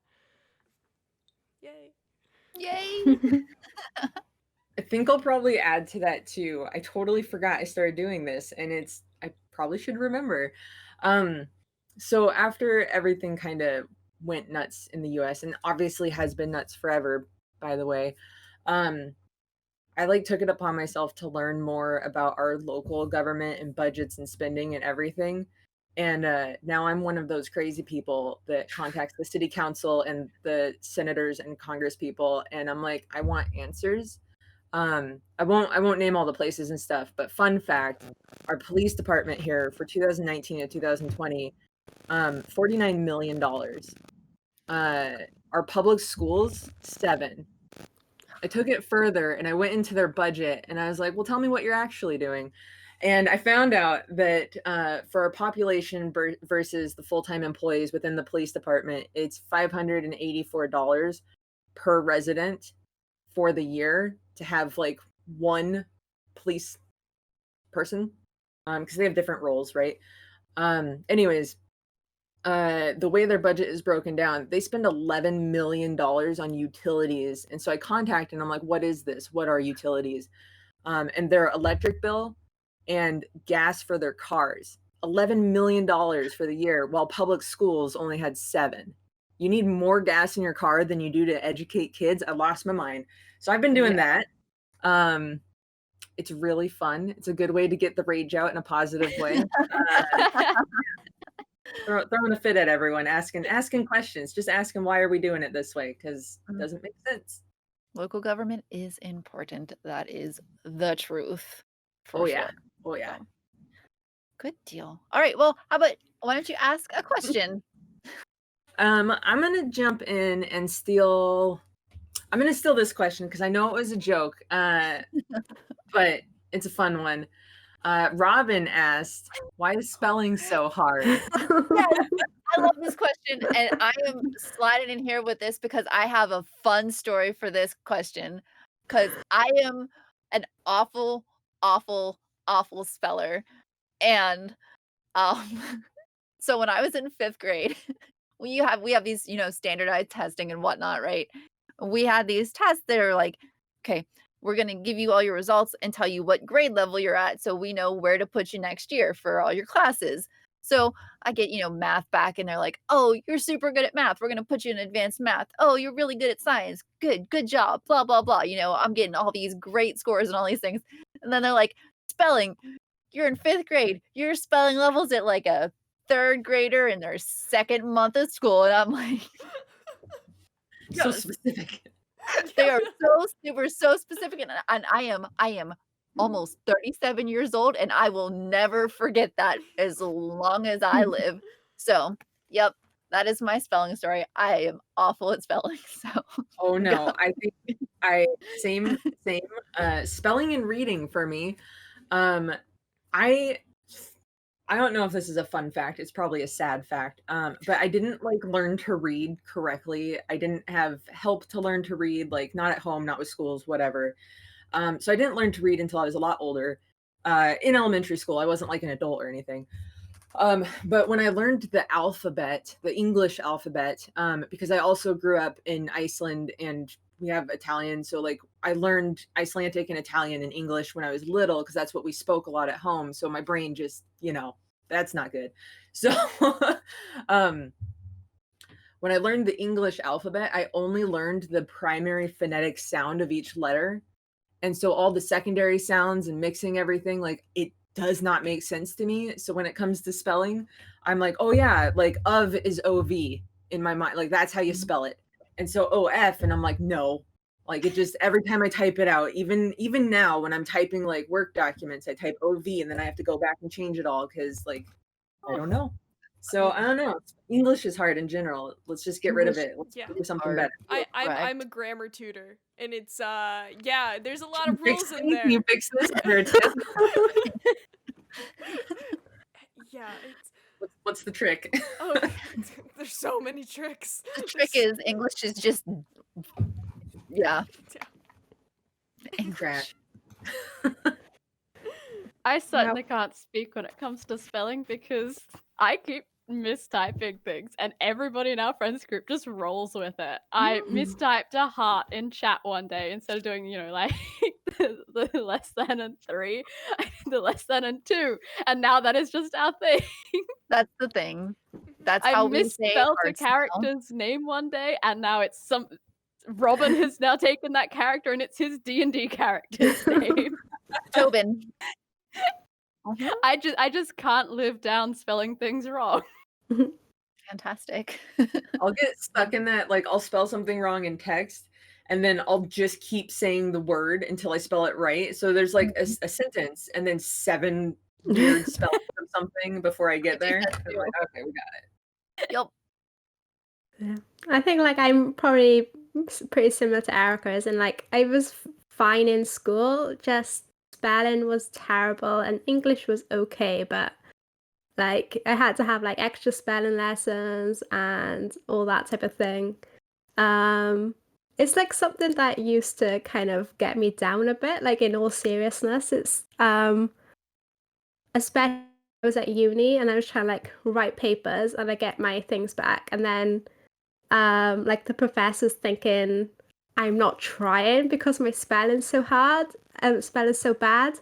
yay. Yay! I think I'll probably add to that too. I totally forgot I started doing this, and I probably should remember. So after everything kind of went nuts in the US, and obviously has been nuts forever, by the way, I like took it upon myself to learn more about our local government and budgets and spending and everything. And now I'm one of those crazy people that contacts the city council and the senators and congress people, and I'm like, I want answers. I won't name all the places and stuff, but fun fact, our police department here for 2019 to 2020, $49 million. Our public schools, 7. I took it further and I went into their budget and I was like, well, tell me what you're actually doing. And I found out that for our population versus the full-time employees within the police department, it's $584 per resident for the year to have like one police person, because they have different roles, right? Anyways, the way their budget is broken down, they spend $11 million on utilities. And so I contacted and I'm like, what is this? What are utilities? And their electric bill and gas for their cars, $11 million for the year, while public schools only had 7. You need more gas in your car than you do to educate kids. I lost my mind. So I've been doing that. It's really fun. It's a good way to get the rage out in a positive way. Throwing a fit at everyone, asking questions, just asking why are we doing it this way, because it doesn't make sense. Local government is important. That is the truth. Oh yeah. Oh yeah. So, good deal. All right. Well, how about why don't you ask a question? I'm gonna jump in and steal. I'm gonna steal this question because I know it was a joke, but it's a fun one. Robin asked, "Why is spelling so hard?" Yes, I love this question, and I am sliding in here with this because I have a fun story for this question. Because I am an awful, awful, awful speller, and so when I was in 5th grade, we have these standardized testing and whatnot, right? We had these tests that are like, okay, we're going to give you all your results and tell you what grade level you're at so we know where to put you next year for all your classes. So I get, math back and they're like, oh, you're super good at math. We're going to put you in advanced math. Oh, you're really good at science. Good job. Blah, blah, blah. I'm getting all these great scores and all these things. And then they're like, spelling. You're in 5th grade. Your spelling level's at like a 3rd grader in their 2nd month of school. And I'm like, so specific. they are so specific, and I am almost 37 years old, and I will never forget that as long as I live. So, yep, that is my spelling story. I am awful at spelling. So, oh no, I think same spelling and reading for me. I don't know if this is a fun fact. It's probably a sad fact. But I didn't learn to read correctly. I didn't have help to learn to read, not at home, not with schools, whatever. So I didn't learn to read until I was a lot older. In elementary school, I wasn't like an adult or anything. But when I learned the alphabet, the English alphabet, because I also grew up in Iceland and we have Italian. So I learned Icelandic and Italian and English when I was little because that's what we spoke a lot at home. So my brain just, that's not good. So when I learned the English alphabet, I only learned the primary phonetic sound of each letter. And so all the secondary sounds and mixing everything, it does not make sense to me. So when it comes to spelling, I'm like, oh yeah, of is OV in my mind. That's how you spell it. And so OF, and I'm like, no, it just, every time I type it out, even now when I'm typing work documents, I type OV and then I have to go back and change it all because I don't know. So I don't know. English is hard in general. Let's just get rid of it. Let's do something better. I'm a grammar tutor, and it's there's a lot of rules in there. You fix this? Yeah. What's the trick? Oh, there's so many tricks. The trick is English is just, yeah. English. I certainly can't speak when it comes to spelling because I keep mistyping things and everybody in our friends group just rolls with it. I mistyped a heart in chat one day instead of doing, the less than and 3, I did the less than and 2, and now that is just our thing. That's the thing. That's I how we say misspelled a hearts now. character's name one day, and now it's Robin has now taken that character, and it's his D&D character's name. Tobin. Mhm. I just can't live down spelling things wrong. Fantastic. I'll get stuck in that, like, I'll spell something wrong in text, and then I'll just keep saying the word until I spell it right. So there's like a sentence and then 7 weird spellings of something before I get do there. that I'm too. like, okay, we got it. Yep. Yeah. I think like I'm probably pretty similar to Erica's, and like I was fine in school, just spelling was terrible and English was okay, but like I had to have like extra spelling lessons and all that type of thing. It's like something that used to kind of get me down a bit, like in all seriousness. It's especially when I was at uni and I was trying to like write papers and I get my things back, and then like the professor's thinking I'm not trying because my spelling's so hard and spelling's so bad.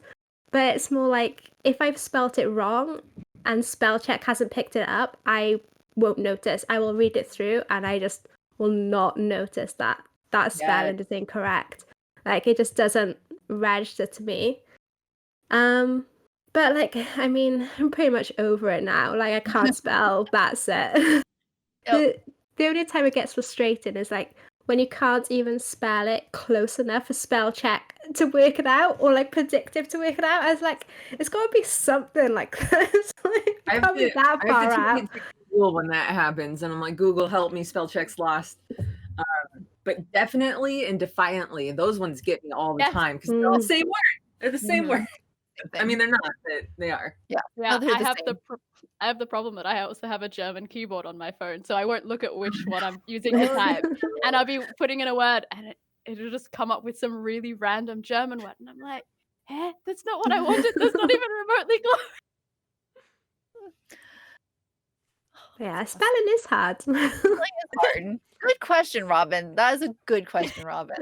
But it's more like if I've spelt it wrong and spell check hasn't picked it up, I won't notice. I will read it through and I just will not notice that spelling is incorrect. Like it just doesn't register to me. But like I mean, I'm pretty much over it now. Like I can't spell, that's it. Yep. The only time it gets frustrating is like when you can't even spell it close enough for spell check to work it out, or like predictive to work it out. I was like, it's got to be something like this. Like, I can't be that I far have to out. take it to Google when that happens, and I'm like, Google, help me, spell check's lost. But definitely and defiantly, those ones get me all the Yes. time because they're all the same word. They're the same Mhm. word. Same I thing. mean, they're not, but they are. yeah. Yeah, No, they're I the have same. I have the problem that I also have a German keyboard on my phone, so I won't look at which one I'm using to type, and I'll be putting in a word, and it'll just come up with some really random German word, and I'm like, "Eh, that's not what I wanted. That's not even remotely close." Yeah, spelling is hard. Spelling is hard. Good question, Robin. That is a good question, Robin.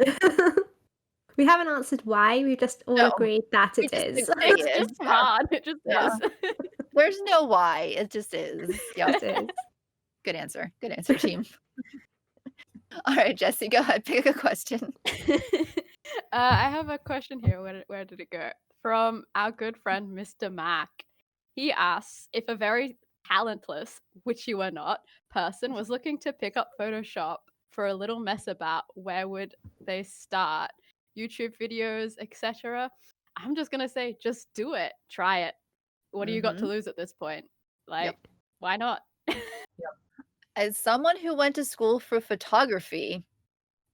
We haven't answered why. We just all No, agreed that we it just is. agree. It's It is, just yeah. hard. It just Yeah. is. There's no why. It just is. Yep. It is. Good answer. Good answer, team. All right, Jesse, go ahead. Pick a question. I have a question here. Where did it go? From our good friend Mr. Mac. He asks if a very talentless, which you are not, person was looking to pick up Photoshop for a little mess about, where would they start? YouTube videos, etc. I'm just gonna say, just do it. Try it. What do you got to Mhm. lose at this point? Like, why not? As someone who went to school for photography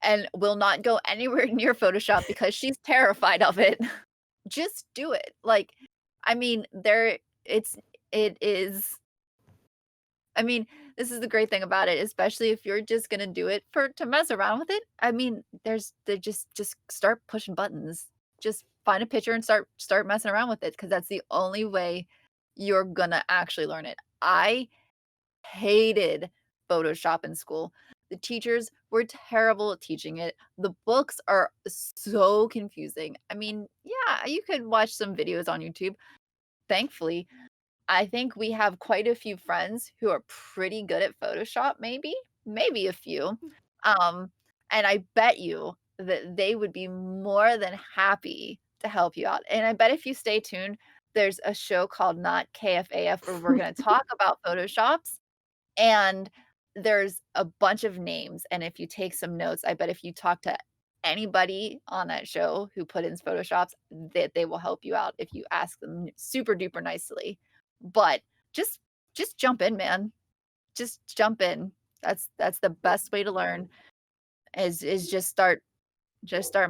and will not go anywhere near Photoshop because she's terrified of it, just do it. Like, I mean, it is. I mean, this is the great thing about it, especially if you're just gonna do it to mess around with it. I mean, they just start pushing buttons. Just find a picture and start messing around with it because that's the only way you're gonna actually learn it. I hated Photoshop in school. The teachers were terrible at teaching it. The books are so confusing. I mean, yeah, you could watch some videos on YouTube. Thankfully, I think we have quite a few friends who are pretty good at Photoshop, maybe a few. And I bet you that they would be more than happy to help you out. And I bet if you stay tuned, there's a show called Not KFAF where we're going to talk about Photoshops, and there's a bunch of names. And if you take some notes, I bet if you talk to anybody on that show who put in Photoshops, that they will help you out if you ask them super duper nicely. But just jump in, man. Just jump in. That's the best way to learn is just start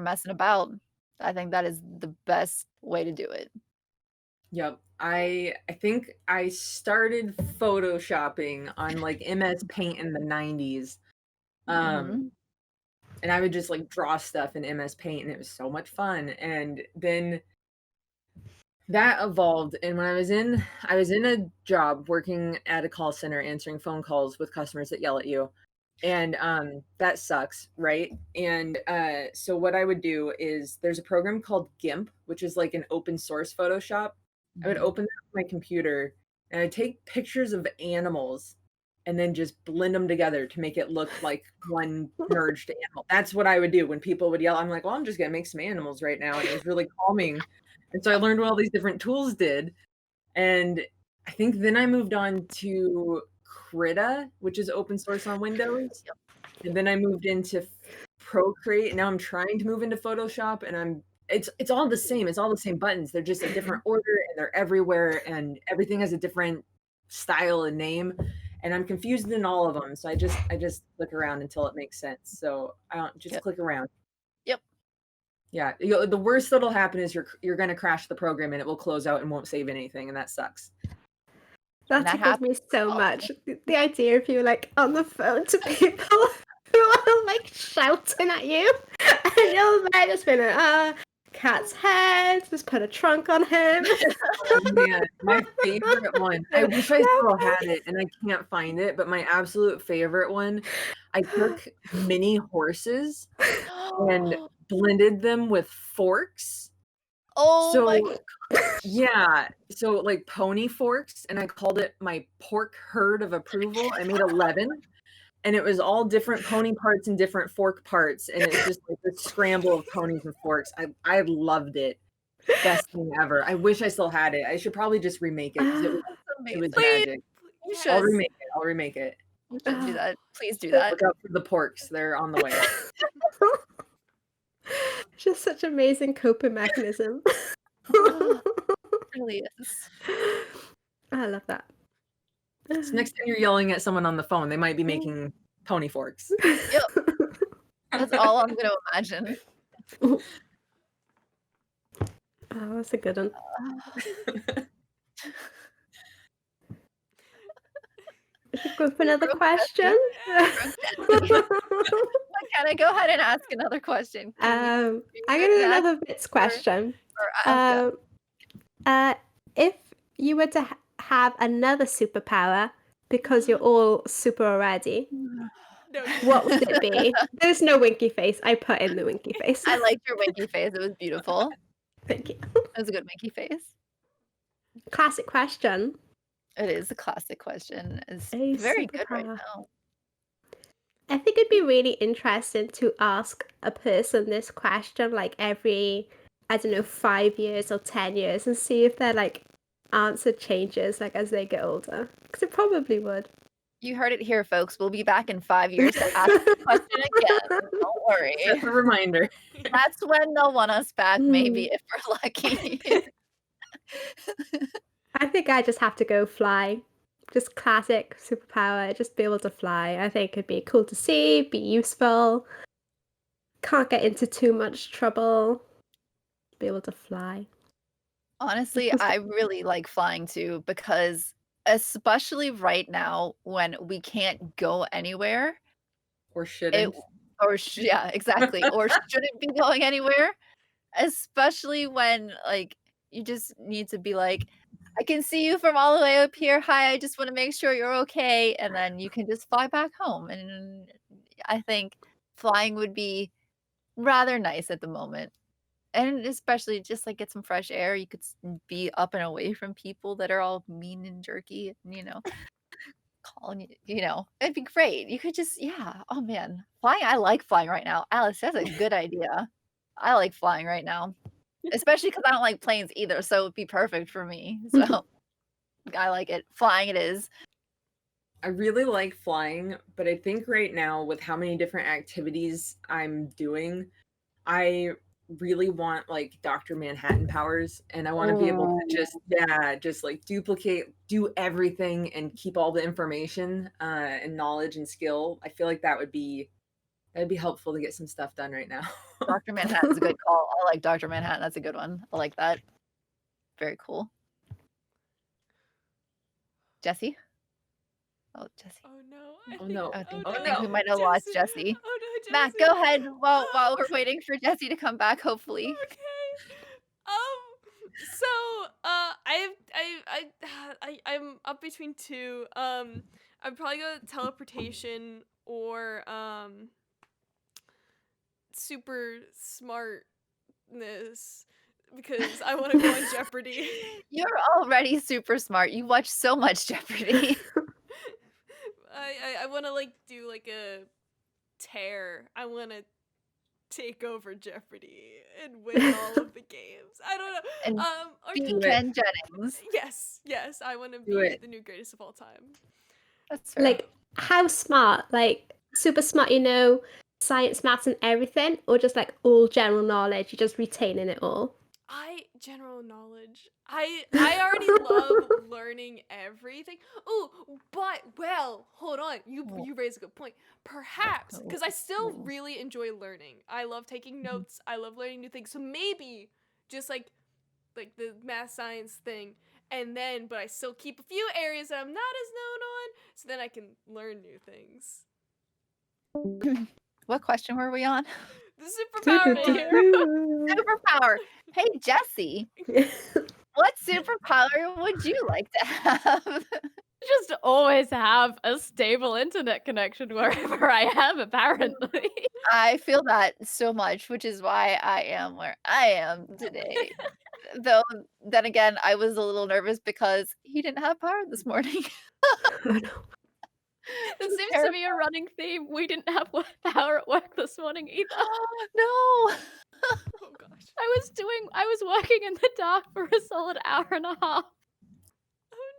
messing about. I think that is the best way to do it. Yep. I think I started photoshopping on like MS Paint in the 90s. Mhm. And I would just like draw stuff in MS Paint and it was so much fun. And then that evolved, and when I was in a job working at a call center answering phone calls with customers that yell at you. and that sucks, right? And so what I would do is there's a program called GIMP, which is like an open source Photoshop. I would open that on my computer and I'd take pictures of animals and then just blend them together to make it look like one merged animal. That's what I would do when people would yell. I'm like, well, I'm just gonna make some animals right now, and it was really calming. And so I learned what all these different tools did, and I think then I moved on to Krita, which is open source on Windows. And then I moved into Procreate. And now I'm trying to move into Photoshop, and it's all the same. It's all the same buttons. They're just a different order and they're everywhere, and everything has a different style and name. And I'm confused in all of them. So I just click around until it makes sense. So I don't just Yep. click around. Yep. Yeah. The worst that'll happen is you're gonna crash the program and it will close out and won't save anything, and that sucks. That that tickles me happens so all much. The idea of you like on the phone to people who are like shouting at you, and you're there just being like, cat's head, just put a trunk on him. Oh man, my favorite one. I wish I still had it and I can't find it, but my absolute favorite one, I took mini horses and blended them with forks. Oh my So yeah, so like pony forks, and I called it my pork herd of approval. I made 11, and it was all different pony parts and different fork parts, and it's just like this scramble of ponies and forks. I loved it. Best thing ever. I wish I still had it. I should probably just remake it because it was amazing. magic. You Yes. should. I'll remake it. I'll remake it. You should do that. Please do that. Look out for the porks. They're on the way. It's just such amazing coping mechanism. It really is. I love that. So next time you're yelling at someone on the phone, they might be making pony forks. That's all I'm gonna imagine. Oh, that's a good one. Should we go for another question? Can I go ahead and ask another question? I'm gonna do another bits question. If you were to have another superpower because you're all super already, No, what would it be? There's no winky face. I put in the winky face. I liked your winky face. It was beautiful. Thank you. It was a good winky face. Classic question. It is a classic question. It's A very good right superpower. now. I think it'd be really interesting to ask a person this question like every, I don't know, 5 years or 10 years and see if their like answer changes like as they get older. Because it probably would. You heard it here, folks. We'll be back in 5 years to ask the question again. Don't worry. Just a reminder. That's when they'll want us back, maybe, if we're lucky. I think I just have to go fly. Just classic superpower, just be able to fly. I think it'd be cool to see, be useful. Can't get into too much trouble. Be able to fly. Honestly, I really like flying too, because especially right now when we can't go anywhere, Or shouldn't. yeah, exactly, or shouldn't be going anywhere, especially when like you just need to be like, I can see you from all the way up here. Hi, I just want to make sure you're okay, and then you can just fly back home. And I think flying would be rather nice at the moment. And especially just like get some fresh air. You could be up and away from people that are all mean and jerky, and, calling you, it'd be great. You could just, yeah. Oh man, flying. I like flying right now. Alice, that's a good idea. I like flying right now, especially because I don't like planes either. So it'd be perfect for me. So I like it. Flying it is. I really like flying, but I think right now with how many different activities I'm doing, I really want like Dr. Manhattan powers, and I want to be able to just like duplicate, do everything and keep all the information and knowledge and skill. I feel like that'd be helpful to get some stuff done right now. Dr. Manhattan's a good call. I like Dr. Manhattan. That's a good one. I like that. Very cool. Jesse? Oh, Jesse. Oh no. Oh, no. I think, Oh, I think we no. might have lost Jesse. Oh no, Matt, Jesse. go ahead while we're waiting for Jesse to come back, hopefully. Okay. So I'm up between two. I'm probably go teleportation or super smartness because I want to go on Jeopardy. You're already super smart. You watch so much Jeopardy. I want to like do like a tear. I want to take over Jeopardy and win all of the games. I don't know. And Or be Do it. Ken Jennings. yes, I want to Do be it. the new greatest of all time. That's fair. Like, how smart? Like, super smart, you know, science, maths, and everything, or just like all general knowledge, you're just retaining it all? General knowledge. I already love learning everything. Oh, but well, hold on. You raise a good point. Perhaps because I still really enjoy learning. I love taking notes. I love learning new things. So maybe just like the math science thing, and then but I still keep a few areas that I'm not as known on, so then I can learn new things. What question were we on? The superpower one. Superpower. Hey, Jesse, what superpower would you like to have? Just always have a stable internet connection wherever I am, apparently. I feel that so much, which is why I am where I am today. Though, then again, I was a little nervous because he didn't have power this morning. There seems to be a running theme. We didn't have power at work this morning either. No. Oh gosh. I was working in the dark for a solid hour and a half. Oh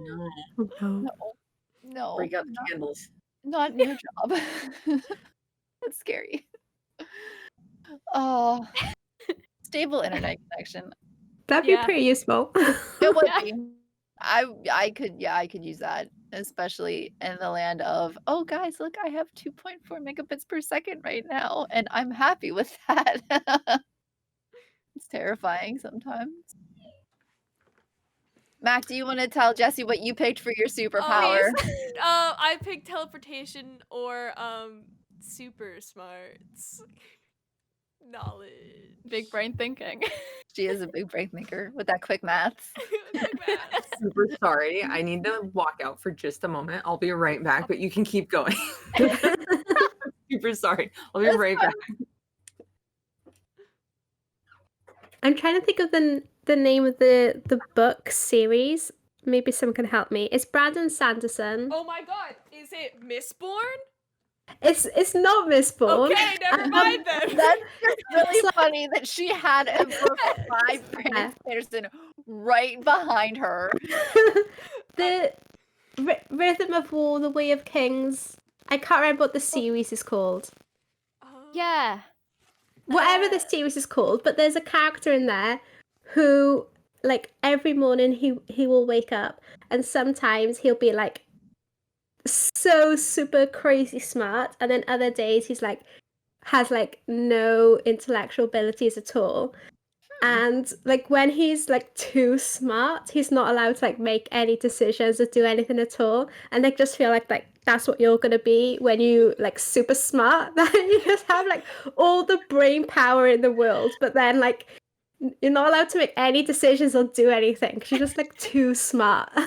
no. No. No. No. Break out the candles. Not your job. That's scary. Oh. Stable internet connection. That'd Yeah. be pretty useful. It would Yeah. be. I could use that, especially in the land of, oh guys, look, I have 2.4 megabits per second right now, and I'm happy with that. It's terrifying sometimes. Mac, do you want to tell Jesse what you picked for your superpower? I picked teleportation or super smarts. Knowledge. Big brain thinking. She is a big brain thinker with that quick maths. Quick maths. Super sorry. I need to walk out for just a moment. I'll be right back, but you can keep going. Super sorry. I'll be right back. I'm trying to think of the name of the book series. Maybe someone can help me. It's Brandon Sanderson. Oh my god, is it Mistborn? It's not Mistborn. Okay, never mind then. That's just really funny that she had a book by Brandon Sanderson right behind her. The Rhythm of War, The Way of Kings. I can't remember what the series is called. Yeah. Whatever the series is called, but there's a character in there who, like, every morning he will wake up, and sometimes he'll be like so super crazy smart, and then other days he's like has like no intellectual abilities at all. And like when he's like too smart, he's not allowed to like make any decisions or do anything at all. And I just feel like that's what you're gonna be when you like super smart. That you just have like all the brain power in the world, but then like you're not allowed to make any decisions or do anything because you're just like too smart. Yeah.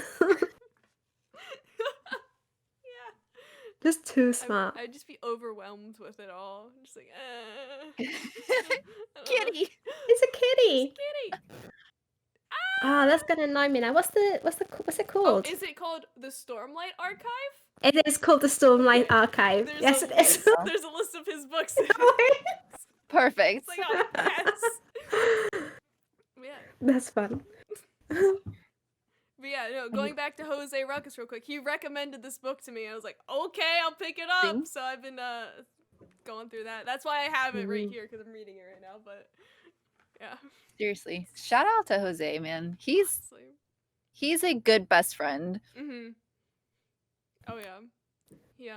Just too smart. I'd just be overwhelmed with it all. Just like, Kitty. It's a kitty. Kitty. Oh, that's gonna annoy me now. What's it Oh, called? is it called the Stormlight Archive? It is called the Stormlight Archive. There's Yes, a it is. list, there's a list of his books. Perfect. It's like, oh, yes. Yeah. That's fun. But yeah, no, going back to Jose Ruckus real quick, he recommended this book to me. I was like, okay, I'll pick it up. Thanks. So I've been going through that. That's why I have it right here because I'm reading it right now. But yeah, Seriously. Shout out to Jose, man. honestly. He's a good best friend. Mhm. Oh yeah. He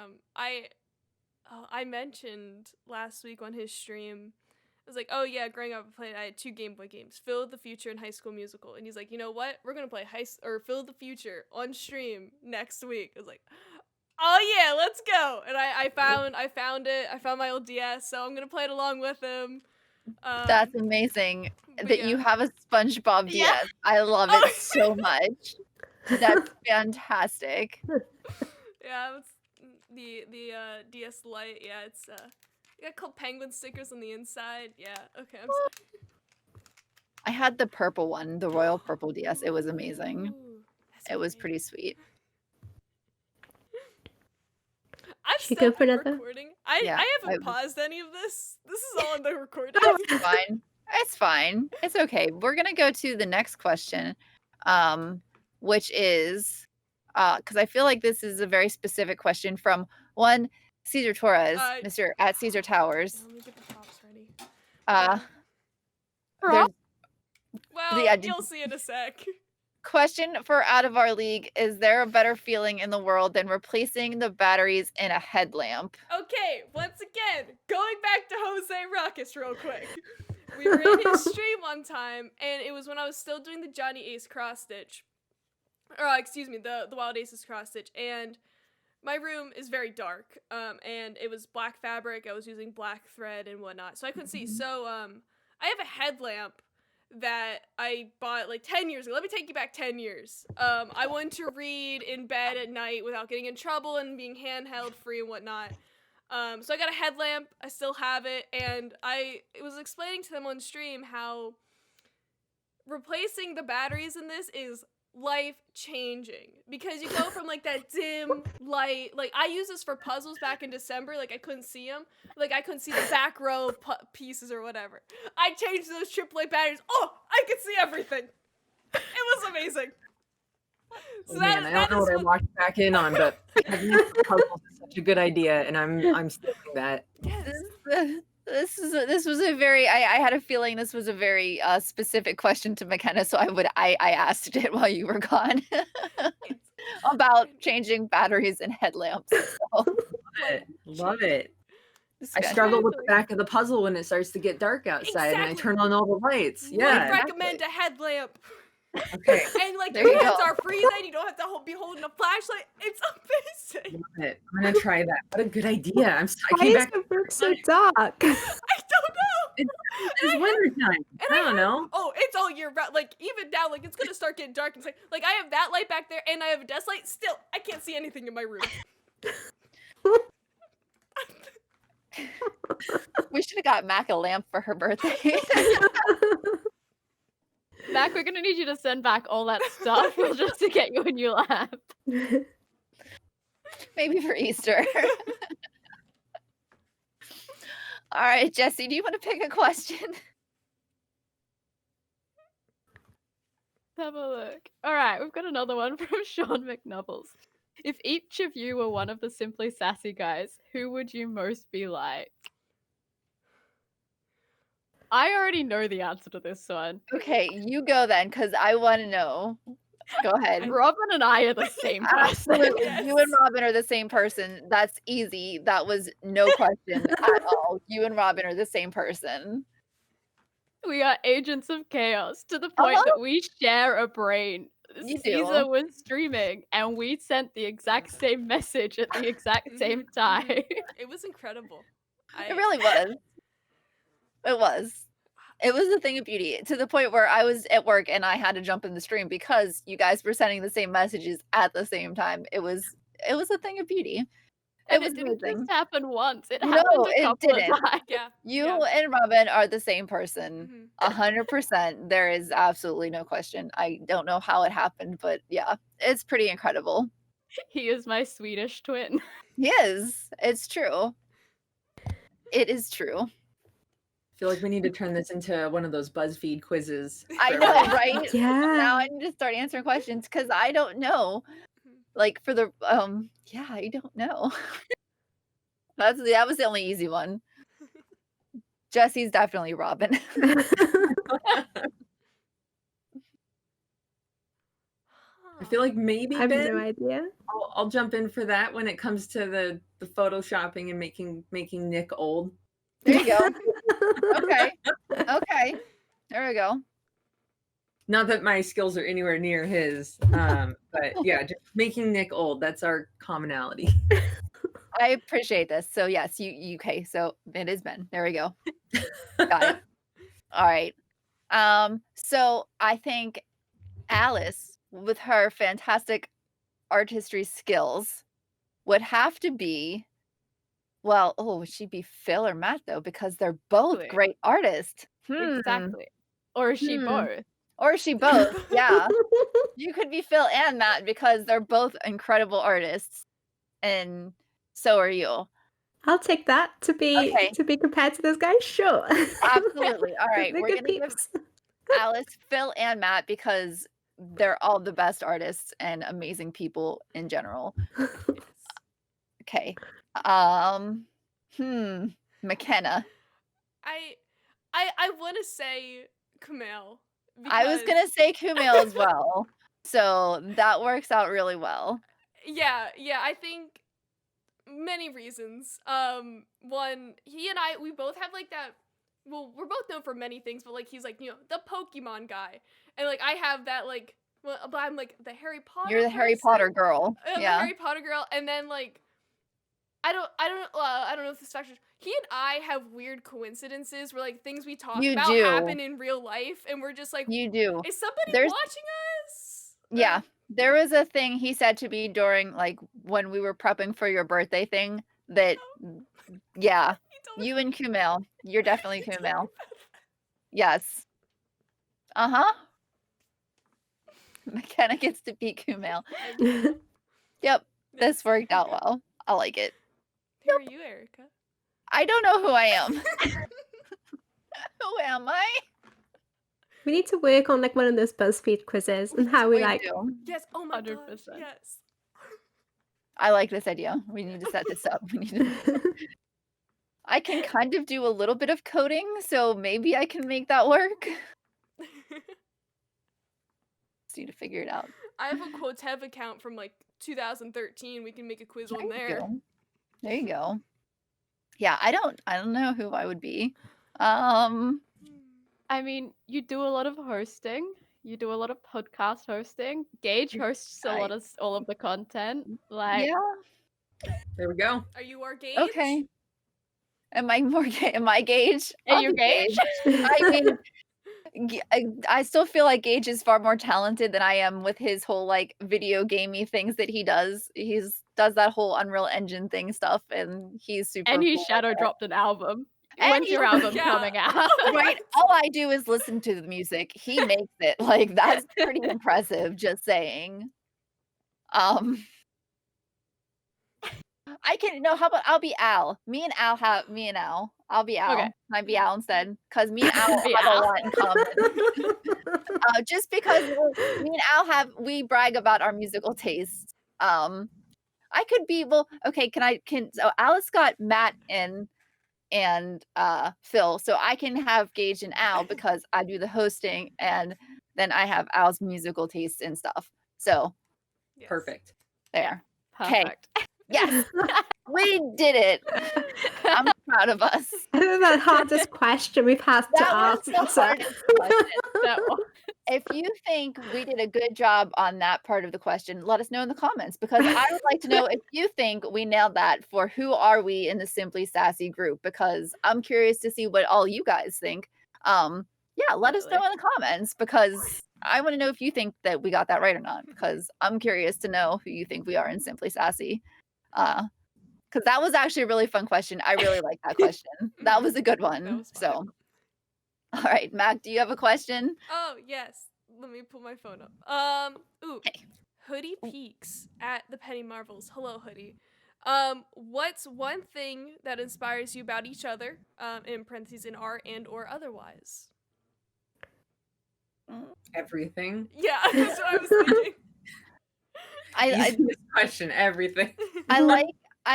I mentioned last week on his stream. I was like, oh yeah, growing up I had 2 Game Boy games, Phil the Future and High School Musical. And he's like, you know what? We're gonna play Phil the Future on stream next week. I was like, oh yeah, let's go. And I found it. I found my old DS, so I'm gonna play it along with him. That's amazing but that yeah. you have a SpongeBob DS. Yeah. I love Oh. it so much. That's fantastic. Yeah, the DS Lite. Yeah, it's you got cool penguin stickers on the inside. Yeah. Okay. I'm sorry. I had the purple one, the royal purple DS. It was amazing. Ooh, that's It was great. pretty sweet. I'm Should we still go for another? recording. I Yeah, haven't paused any of this. This is all in the recording. It's fine. It's fine. It's okay. We're gonna go to the next question, which is because I feel like this is a very specific question from one Caesar Torres, Mr. at Caesar Towers. Let me get the props ready. There's Well, yeah, you'll see in a sec. question for Out of Our League: is there a better feeling in the world than replacing the batteries in a headlamp? Okay, once again, going back to Jose Ruckus real quick. We were in his stream one time, and it was when I was still doing the Johnny Ace cross stitch. Or, excuse me, the Wild Aces cross stitch. And my room is very dark, and it was black fabric. I was using black thread and whatnot, so I couldn't see. So, I have a headlamp that I bought like 10 years ago. Let me take you back 10 years. I wanted to read in bed at night without getting in trouble and being handheld free and whatnot. So I got a headlamp. I still have it, and I was explaining to them on stream how replacing the batteries in this is life-changing, because you go from like that dim light, like I used this for puzzles back in December, like I couldn't see them, like I couldn't see the back row pieces or whatever. I changed those AAA batteries. Oh, I could see everything. It was amazing. So man, I don't know what I walked back in on, but puzzles is such a good idea, and I'm stealing that. This was a very I had a feeling this was a very specific question to McKenna, so I asked it while you were gone about changing batteries and headlamps. So. Love it. I struggle with the back of the puzzle when it starts to get dark outside, and I turn on all the lights. Yeah, I recommend a headlamp. Okay. And like your hands are free, then you don't have to be holding a flashlight. It's amazing. Love it. I'm gonna try that. What a good idea. I Why came is back. the room so dark? I don't know. It's winter time. I don't know. Oh, it's all year round. Like even now, like it's gonna start getting dark. It's like I have that light back there, and I have a desk light. Still, I can't see anything in my room. We should have got Mac a lamp for her birthday. Mac, we're gonna need you to send back all that stuff just to get you a new lamp. Maybe for Easter. All right, Jesse, do you want to pick a question? Have a look. All right, we've got another one from Sean McNubbles. If each of you were one of the Simply Sassy guys, who would you most be like? I already know the answer to this one. Okay, you go then, because I want to know. Go ahead. Robin and I are the same person. Absolutely. You and Robin are the same person. That's easy. That was no question at all. You and Robin are the same person. We are agents of chaos to the point that we share a brain. You do. Caesar was streaming and we sent the exact same message at the exact same time. It was incredible. It really was. It was. It was a thing of beauty, to the point where I was at work and I had to jump in the stream because you guys were sending the same messages at the same time. It was a thing of beauty. And it didn't just happen once. It happened a couple of times. Yeah. You and Robin are the same person. 100%. There is absolutely no question. I don't know how it happened, but yeah, it's pretty incredible. He is my Swedish twin. He is. It's true. It is true. I feel like we need to turn this into one of those BuzzFeed quizzes. I know, right? Yeah. Now I need to start answering questions because I don't know. Like for the yeah, I don't know. That was the only easy one. Jesse's definitely Robin. I feel like maybe I have Ben, no idea. I'll jump in for that when it comes to the photoshopping and making Nick old. There you go. Okay. Okay. There we go. Not that my skills are anywhere near his, but yeah, just making Nick old. That's our commonality. I appreciate this. So yes, you okay. So it is Ben. There we go. Got it. All right. So I think Alice, with her fantastic artistry skills, would have to be, well, would she be Phil or Matt though? Because they're both Exactly. great artists. Exactly. Or is she Hmm. both? Or is she both? Yeah. You could be Phil and Matt because they're both incredible artists. And so are you. I'll take that to be Okay. compared to those guys. Sure. Absolutely. All right. They're We're good going to give peeps. Alice, Phil, and Matt because they're all the best artists and amazing people in general. Okay. McKenna. I want to say Kumail. I was gonna say Kumail as well. So that works out really well. Yeah, I think many reasons. One, he and we both have like that. Well, we're both known for many things, but like he's like the Pokemon guy, and like I have that like. Well, but I'm like the Harry Potter. You're the Harry person. Potter girl. I'm Yeah. the Harry Potter girl, and then like I don't know if this factors. He and I have weird coincidences where like things we talk You about do. happen in real life, and we're just like, You do. is somebody There's- watching us? Yeah. There was a thing he said to me during like when we were prepping for your birthday thing that yeah, He told you me- and Kumail. You're definitely he told me Kumail. about that. Yes. Uh-huh. McKenna gets to be Kumail. Yep. This worked out well. I like it. Who are you, Erica? I don't know who I am. Who am I? We need to work on like one of those BuzzFeed quizzes and how we like. do. Yes. Oh my 100%. gosh. Yes. I like this idea. We need to set this up. We need to... I can kind of do a little bit of coding, so maybe I can make that work. Just need to figure it out. I have a Quotev account from like 2013. We can make a quiz on there. There you go. Yeah, I don't know who I would be. I mean, you do a lot of hosting. You do a lot of podcast hosting. Gage hosts a lot of all of the content. Like, yeah. There we go. Are you our Gage? Okay. Am I Gage? Are I'll you be Gage? I mean, I still feel like Gage is far more talented than I am with his whole like video gamey things that he does. Does that whole Unreal Engine thing stuff, and he's super. And he cool shadow with it. dropped an album. And When's your album coming out? Right. All I do is listen to the music. He makes it. Like that's pretty impressive. Just saying. I can no. How about I'll be Al? Me and Al. I'll be Al. Okay. Can I be Al instead? Because me and Al Be have Al. a lot in common. Just because me and Al we brag about our musical tastes. I could be okay. So Alice got Matt and Phil, so I can have Gage and Al because I do the hosting, and then I have Al's musical tastes and stuff. So Yes. Perfect. there. Okay. Perfect. Yes, we did it. I'm proud of us. I think the hardest question we've had to That was ask. the so- hardest question. That one. If you think we did a good job on that part of the question, let us know in the comments, because I would like to know if you think we nailed that for who are we in the Simply Sassy group, because I'm curious to see what all you guys think. Yeah, let us know in the comments, because I want to know if you think that we got that right or not, because I'm curious to know who you think we are in Simply Sassy. Because that was actually a really fun question. I really like that question. That was a good one. That was So, fun. all right, Mac, do you have a question? Oh yes. Let me pull my phone up. Ooh. Hey. Hoodie Peaks at the Penny Marvels. Hello, Hoodie. What's one thing that inspires you about each other? In parentheses, in art and or otherwise. Everything. Yeah, that's what I was thinking. I Easiest question. Everything. I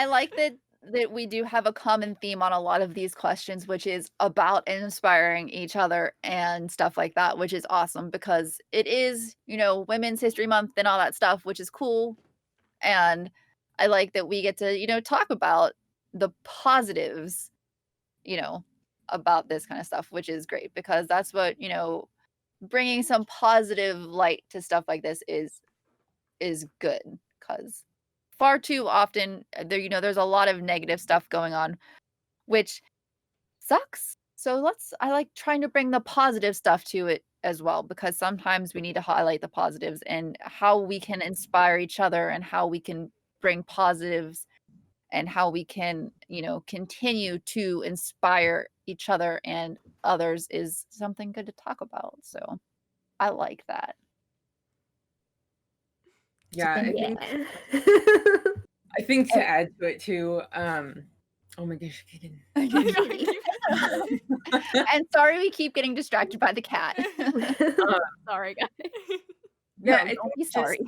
like that we do have a common theme on a lot of these questions, which is about inspiring each other and stuff like that, which is awesome because it is, Women's History Month and all that stuff, which is cool. And I like that we get to, talk about the positives, about this kind of stuff, which is great because that's what, bringing some positive light to stuff like this is good, because far too often there's a lot of negative stuff going on, which sucks. So I like trying to bring the positive stuff to it as well, because sometimes we need to highlight the positives and how we can inspire each other and how we can bring positives and how we can, continue to inspire each other and others is something good to talk about. So I like that. Yeah, thank I you. think Yeah. I think to And- add to it too, oh my gosh, Kaden. I know, I Kitty. keep- And sorry we keep getting distracted by the cat. Sorry, guys. Yeah, No, I think don't be just sorry.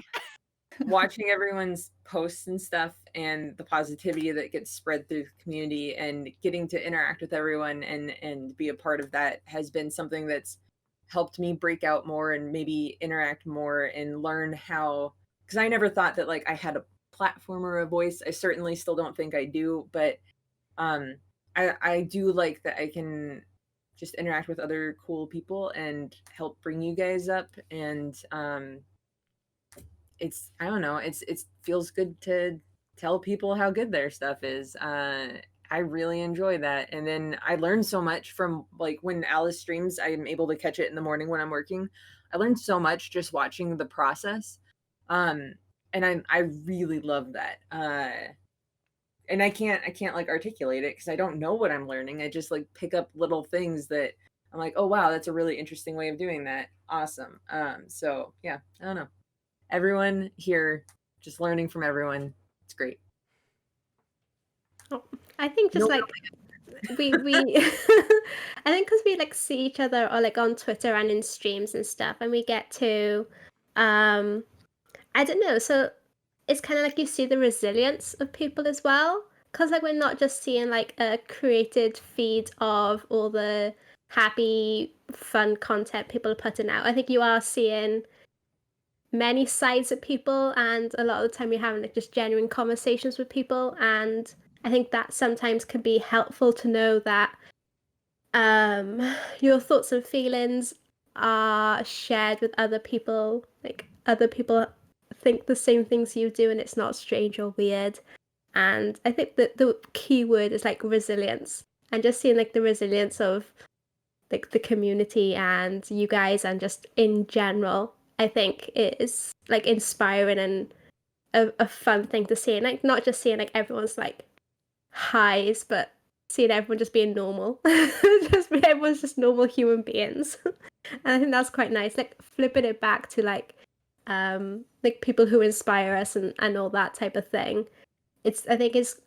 watching everyone's posts and stuff and the positivity that gets spread through the community and getting to interact with everyone and be a part of that has been something that's helped me break out more and maybe interact more and learn how, because I never thought that like I had a platform or a voice. I certainly still don't think I do, but I do like that I can just interact with other cool people and help bring you guys up. And it's, I don't know, it feels good to tell people how good their stuff is. I really enjoy that. And then I learn so much from, like, when Alice streams, I'm able to catch it in the morning when I'm working. I learned so much just watching the process. And I really love that. And I can't like articulate it because I don't know what I'm learning. I just like pick up little things that I'm like, oh wow, that's a really interesting way of doing that. Awesome. So yeah, I don't know. Everyone here, just learning from everyone. It's great. Oh, I think just No, like we I think because we like see each other or like on Twitter and in streams and stuff, and we get to I don't know, so it's kind of like you see the resilience of people as well, because like we're not just seeing like a created feed of all the happy fun content people are putting out. I think you are seeing many sides of people, and a lot of the time you're having like just genuine conversations with people, and I think that sometimes can be helpful to know that your thoughts and feelings are shared with other people, like other people think the same things you do, and it's not strange or weird. And I think that the key word is like resilience, and just seeing like the resilience of like the community and you guys and just in general, I think it is like inspiring and a fun thing to see, and like not just seeing like everyone's like highs, but seeing everyone just being normal. Just everyone's just normal human beings. And I think that's quite nice. Like flipping it back to like people who inspire us and all that type of thing. I think it's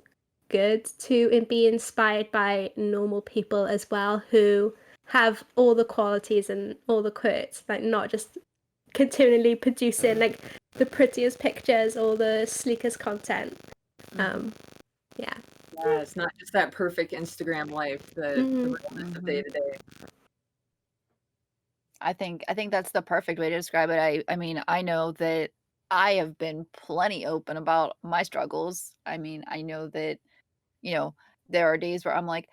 good to be inspired by normal people as well who have all the qualities and all the quirks, like not just continually producing like the prettiest pictures or the sleekest content. Yeah. yeah, it's not just that perfect Instagram life, the realness of day to day. I think that's the perfect way to describe it. I mean, I know that I have been plenty open about my struggles. I mean, I know that, there are days where I'm like,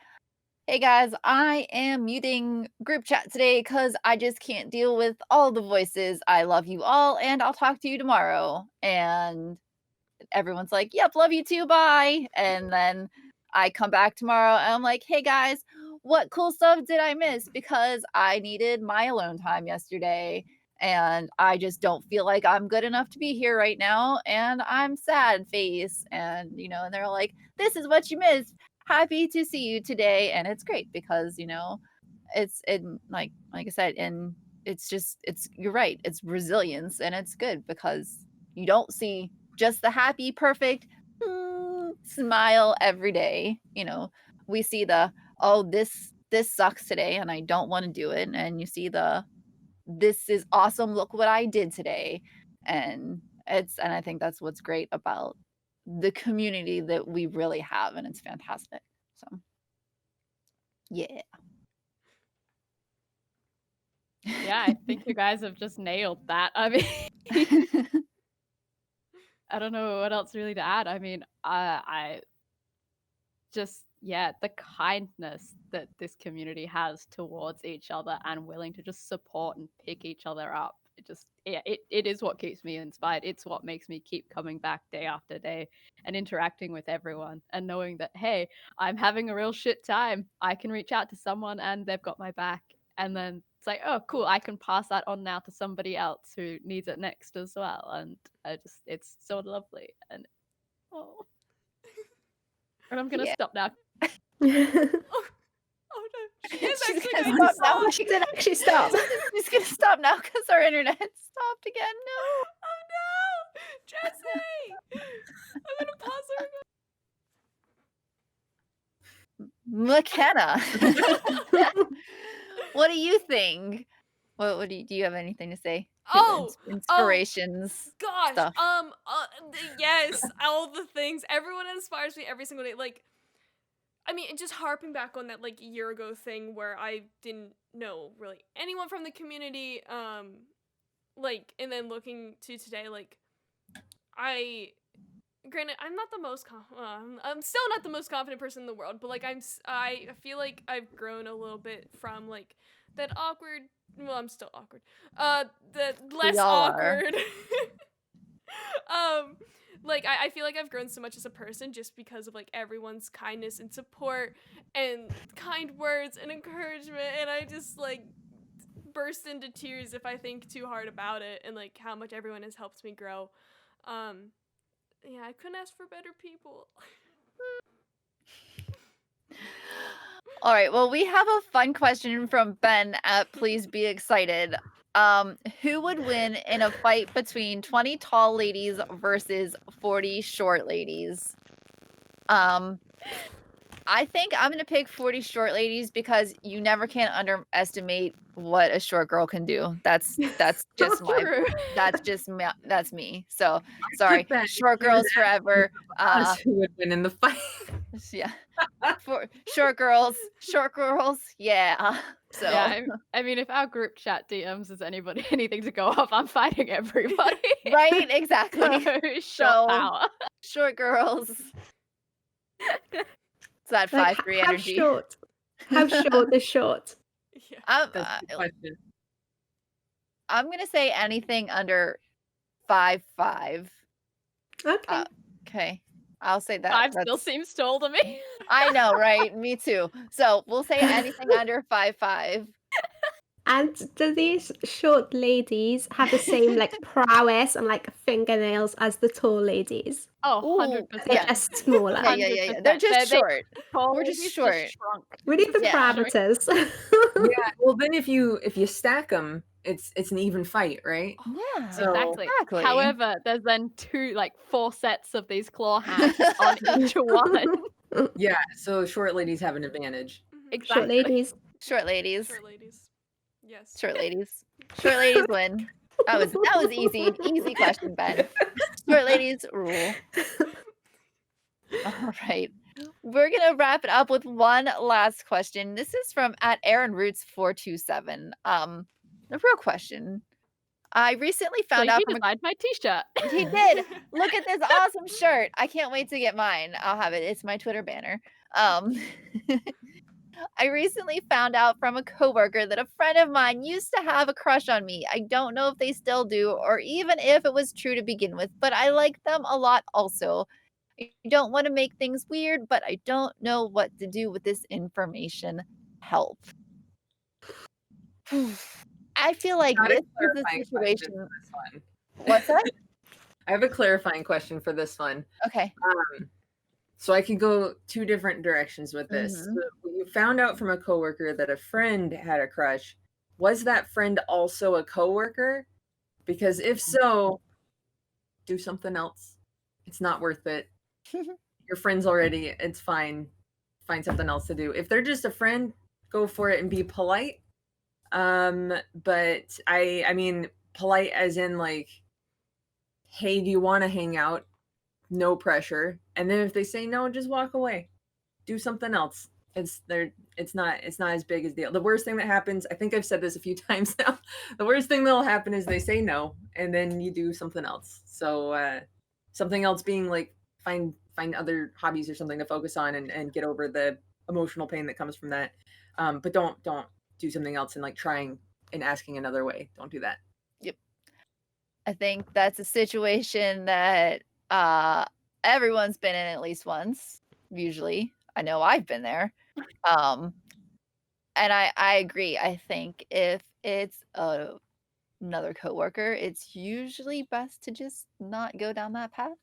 "Hey guys, I am muting group chat today because I just can't deal with all the voices. I love you all and I'll talk to you tomorrow." And everyone's like, "Yep, love you too, bye." And then I come back tomorrow and I'm like, "Hey guys, what cool stuff did I miss? Because I needed my alone time yesterday and I just don't feel like I'm good enough to be here right now and I'm sad face." And and they're like, "This is what you missed. Happy to see you today." And it's great because, it's like I said, and it's you're right. It's resilience and it's good because you don't see just the happy, perfect smile every day. We see the, "Oh, this sucks today and I don't want to do it." And you see the, "This is awesome. Look what I did today." And I think that's what's great about the community that we really have, and it's fantastic. So, yeah. Yeah, I think you guys have just nailed that. I mean, I don't know what else really to add. I mean, I just, yeah, the kindness that this community has towards each other and willing to just support and pick each other up. It is what keeps me inspired. It's what makes me keep coming back day after day and interacting with everyone and knowing that, hey, I'm having a real shit time. I can reach out to someone and they've got my back. And then it's like, oh, cool, I can pass that on now to somebody else who needs it next as well. And it's so lovely. And Oh. And I'm gonna Yeah. stop now. Oh no, she is She's actually gonna going to stop now. stop. She did actually stop. She's gonna stop now because our internet stopped again. Oh no, Jesse! I'm gonna pause the McKenna, what do you think? What do you have anything to say? Oh, Inspirations, gosh. stuff. Yes, all the things. Everyone inspires me every single day. Like, I mean, just harping back on that like year ago thing where I didn't know really anyone from the community. Like, and then looking to today, like, granted, I'm not the most I'm still not the most confident person in the world, but like I feel like I've grown a little bit from like that awkward. Well, I'm still awkward. The less all are. awkward. um, like I feel like I've grown so much as a person just because of like everyone's kindness and support and kind words and encouragement, and I just like burst into tears if I think too hard about it and like how much everyone has helped me grow. Yeah, I couldn't ask for better people. All right. Well, we have a fun question from Ben at Please Be Excited. Who would win in a fight between 20 tall ladies versus 40 short ladies? I think I'm gonna pick 40 short ladies because you never can underestimate what a short girl can do. That's just that's me. So sorry, Put that short you would girls forever. us who would win in the fight. Yeah, for short girls, yeah. So Yeah, I mean, if our group chat DMs is anybody anything to go off, I'm fighting everybody. right, exactly. Short So, power. short girls. It's that Like, 5'3" how energy. short? How short is short? Yeah. That's the question. I'm gonna say anything under 5'5". Okay. Okay, I'll say that. 5 still seems tall to me. I know, right? Me too. So we'll say anything under 5'5". And do these short ladies have the same like prowess and like fingernails as the tall ladies? Oh, Ooh, 100%. They're just smaller. Yeah. They're just short. Tall We're just ladies short. shrunk. We need the Yeah. parameters. Yeah. Well, then if you stack them, it's an even fight, right? Yeah, So- exactly. However, there's then 4 sets of these claw hands on each one. Yeah. So short ladies have an advantage. Mhm. Short ladies. Short ladies. Short ladies. Yes. Short ladies. Short ladies win. That was easy. Easy question, Ben. Short ladies rule. All right. We're gonna wrap it up with one last question. This is from at Aaron Roots 427. A real question. I recently found out He from designed my t-shirt. he did. Look at this awesome shirt. I can't wait to get mine. I'll have it. It's my Twitter banner. I recently found out from a coworker that a friend of mine used to have a crush on me. I don't know if they still do or even if it was true to begin with, but I like them a lot also. I don't want to make things weird, but I don't know what to do with this information. Help. I feel like Got a this is a clarifying question situation. for this one. What's that? I have a clarifying question for this one. Okay. So I can go two different directions with this. Mhm. So when you found out from a coworker that a friend had a crush, was that friend also a coworker? Because if so, do something else. It's not worth it. Your friends already, it's fine. Find something else to do. If they're just a friend, go for it and be polite. But I mean polite as in like, hey, do you want to hang out? No pressure. And then if they say no, just walk away. Do something else. It's not as big as deal. The worst thing that happens, I think I've said this a few times now. The worst thing that'll happen is they say no and then you do something else. So something else being like find other hobbies or something to focus on and get over the emotional pain that comes from that. But don't do something else and like trying and asking another way. Don't do that. I think that's a situation that everyone's been in at least once, usually. I know I've been there. And I agree. I think if it's another coworker, it's usually best to just not go down that path.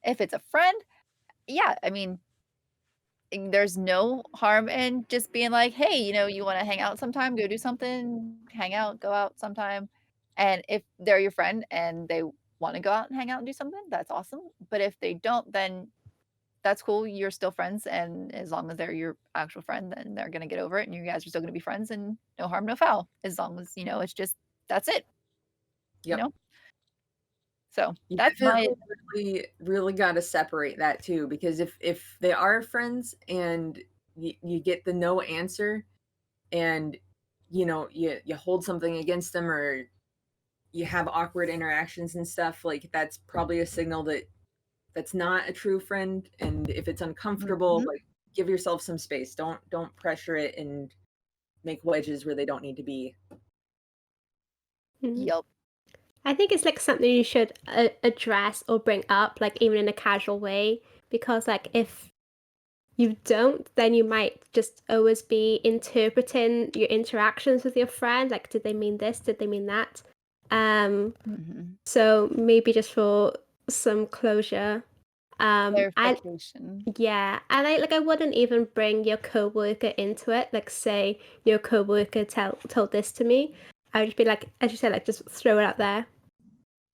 If it's a friend, yeah, I mean, there's no harm in just being like, hey, you want to hang out sometime, go do something, hang out, go out sometime. And if they're your friend and they want to go out and hang out and do something, that's awesome. But if they don't, then that's cool. You're still friends. And as long as they're your actual friend, then they're going to get over it. And you guys are still going to be friends and no harm, no foul. As long as, it's just, that's it, you Yep. know? So You that's my, definitely really got to separate that too, because if they are friends and you get the no answer, and you hold something against them, or you have awkward interactions and stuff, like that's probably a signal that that's not a true friend. And if it's uncomfortable, Mhm. like give yourself some space. Don't pressure it and make wedges where they don't need to be. Mhm. Yep. I think it's like something you should address or bring up, like even in a casual way, because like if you don't, then you might just always be interpreting your interactions with your friend. Like, did they mean this? Did they mean that? Mhm. So maybe just for some closure, I Clarification. yeah, and I wouldn't even bring your coworker into it. Like, say your coworker told this to me, I would just be like, as you said, like just throw it out there.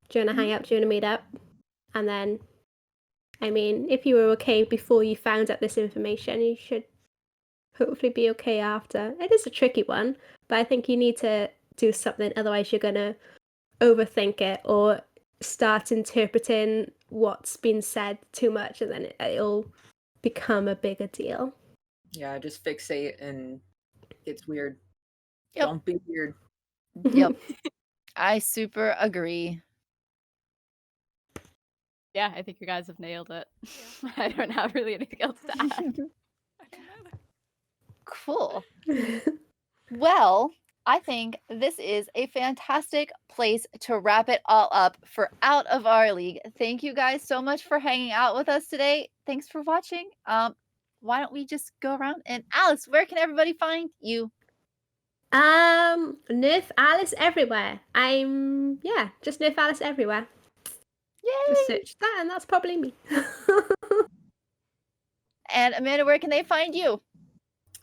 Do you want to hang out? Do you want to meet up? And then, I mean, if you were okay before you found out this information, you should hopefully be okay after. It is a tricky one, but I think you need to do something, otherwise you're gonna overthink it or start interpreting what's been said too much, and then it'll become a bigger deal. Yeah, just fixate and it's weird. Yep. Don't be weird. Yep. I super agree. Yeah, I think you guys have nailed it. I don't have really anything else to add. I don't either. Cool. Well, I think this is a fantastic place to wrap it all up for Out of Our League. Thank you guys so much for hanging out with us today. Thanks for watching. Why don't we just go around, and Alice, where can everybody find you? Nerf Alice everywhere. Just Nerf Alice everywhere. Just Yay! search that, and that's probably me. And Amanda, where can they find you?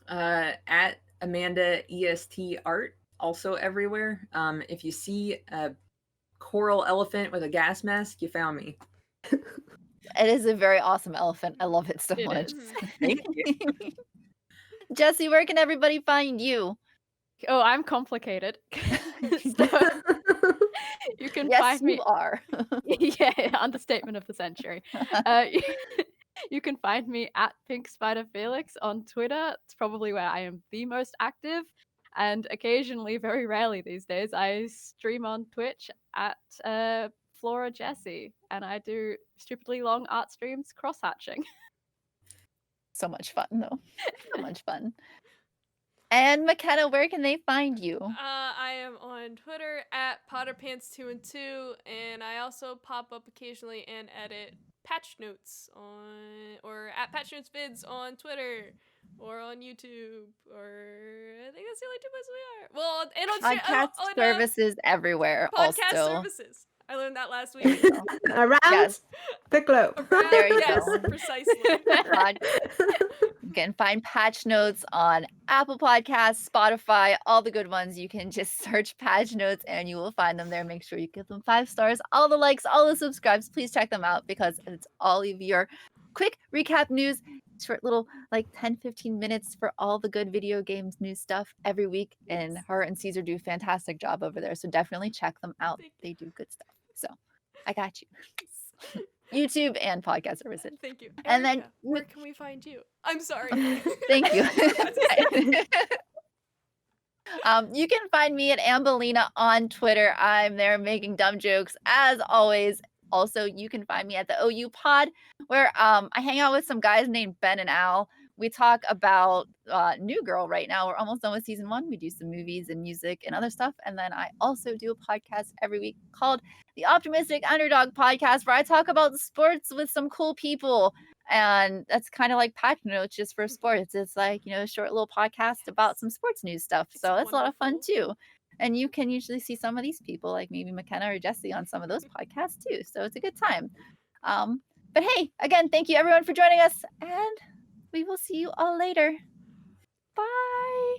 At Amanda EST Art, also everywhere. If you see a coral elephant with a gas mask, you found me. It is a very awesome elephant. I love it so It much. is. Thank you. Jesse, where can everybody find you? Oh, I'm complicated. So you can Yes, find me. you are. Yeah, understatement of the century. You can find me at Pink Spider Felix on Twitter. It's probably where I am the most active. And occasionally, very rarely these days, I stream on Twitch at Flora Jessie, and I do stupidly long art streams cross hatching. So much fun, though. So much fun. And McKenna, where can they find you? I am on Twitter at PotterPants212, and I also pop up occasionally and edit patch notes or at patch notes vids on Twitter or on YouTube, or I think that's the only two places we are. Well, and on Podcast services everywhere. podcast Also, services. I learned that last there week. you go. Around Yes. the globe. There you yes, go. precisely. You can find patch notes on Apple Podcasts, Spotify, all the good ones. You can just search patch notes and you will find them there. Make sure you give them 5 stars, all the likes, all the subscribes. Please check them out because it's all of your quick recap news, short little like 10-15 minutes for all the good video games news stuff every week. And her and Caesar do a fantastic job over there. So definitely check them out. Thank you. They do good stuff. So I got you. YouTube and podcast services. Thank you. And Erica, then where can we find you? I'm sorry. Thank you. I You can find me at Ambelina on Twitter. I'm there making dumb jokes as always. Also, you can find me at the OU Pod, where I hang out with some guys named Ben and Al. We talk about New Girl right now. We're almost done with season 1. We do some movies and music and other stuff. And then I also do a podcast every week called the Optimistic Underdog Podcast, where I talk about sports with some cool people. And that's kind of like patch notes just for sports. It's like, a short little podcast about some sports news stuff. So it's a lot of fun too. And you can usually see some of these people, like maybe McKenna or Jesse, on some of those podcasts too. So it's a good time. But hey, again, thank you everyone for joining us, and we will see you all later. Bye.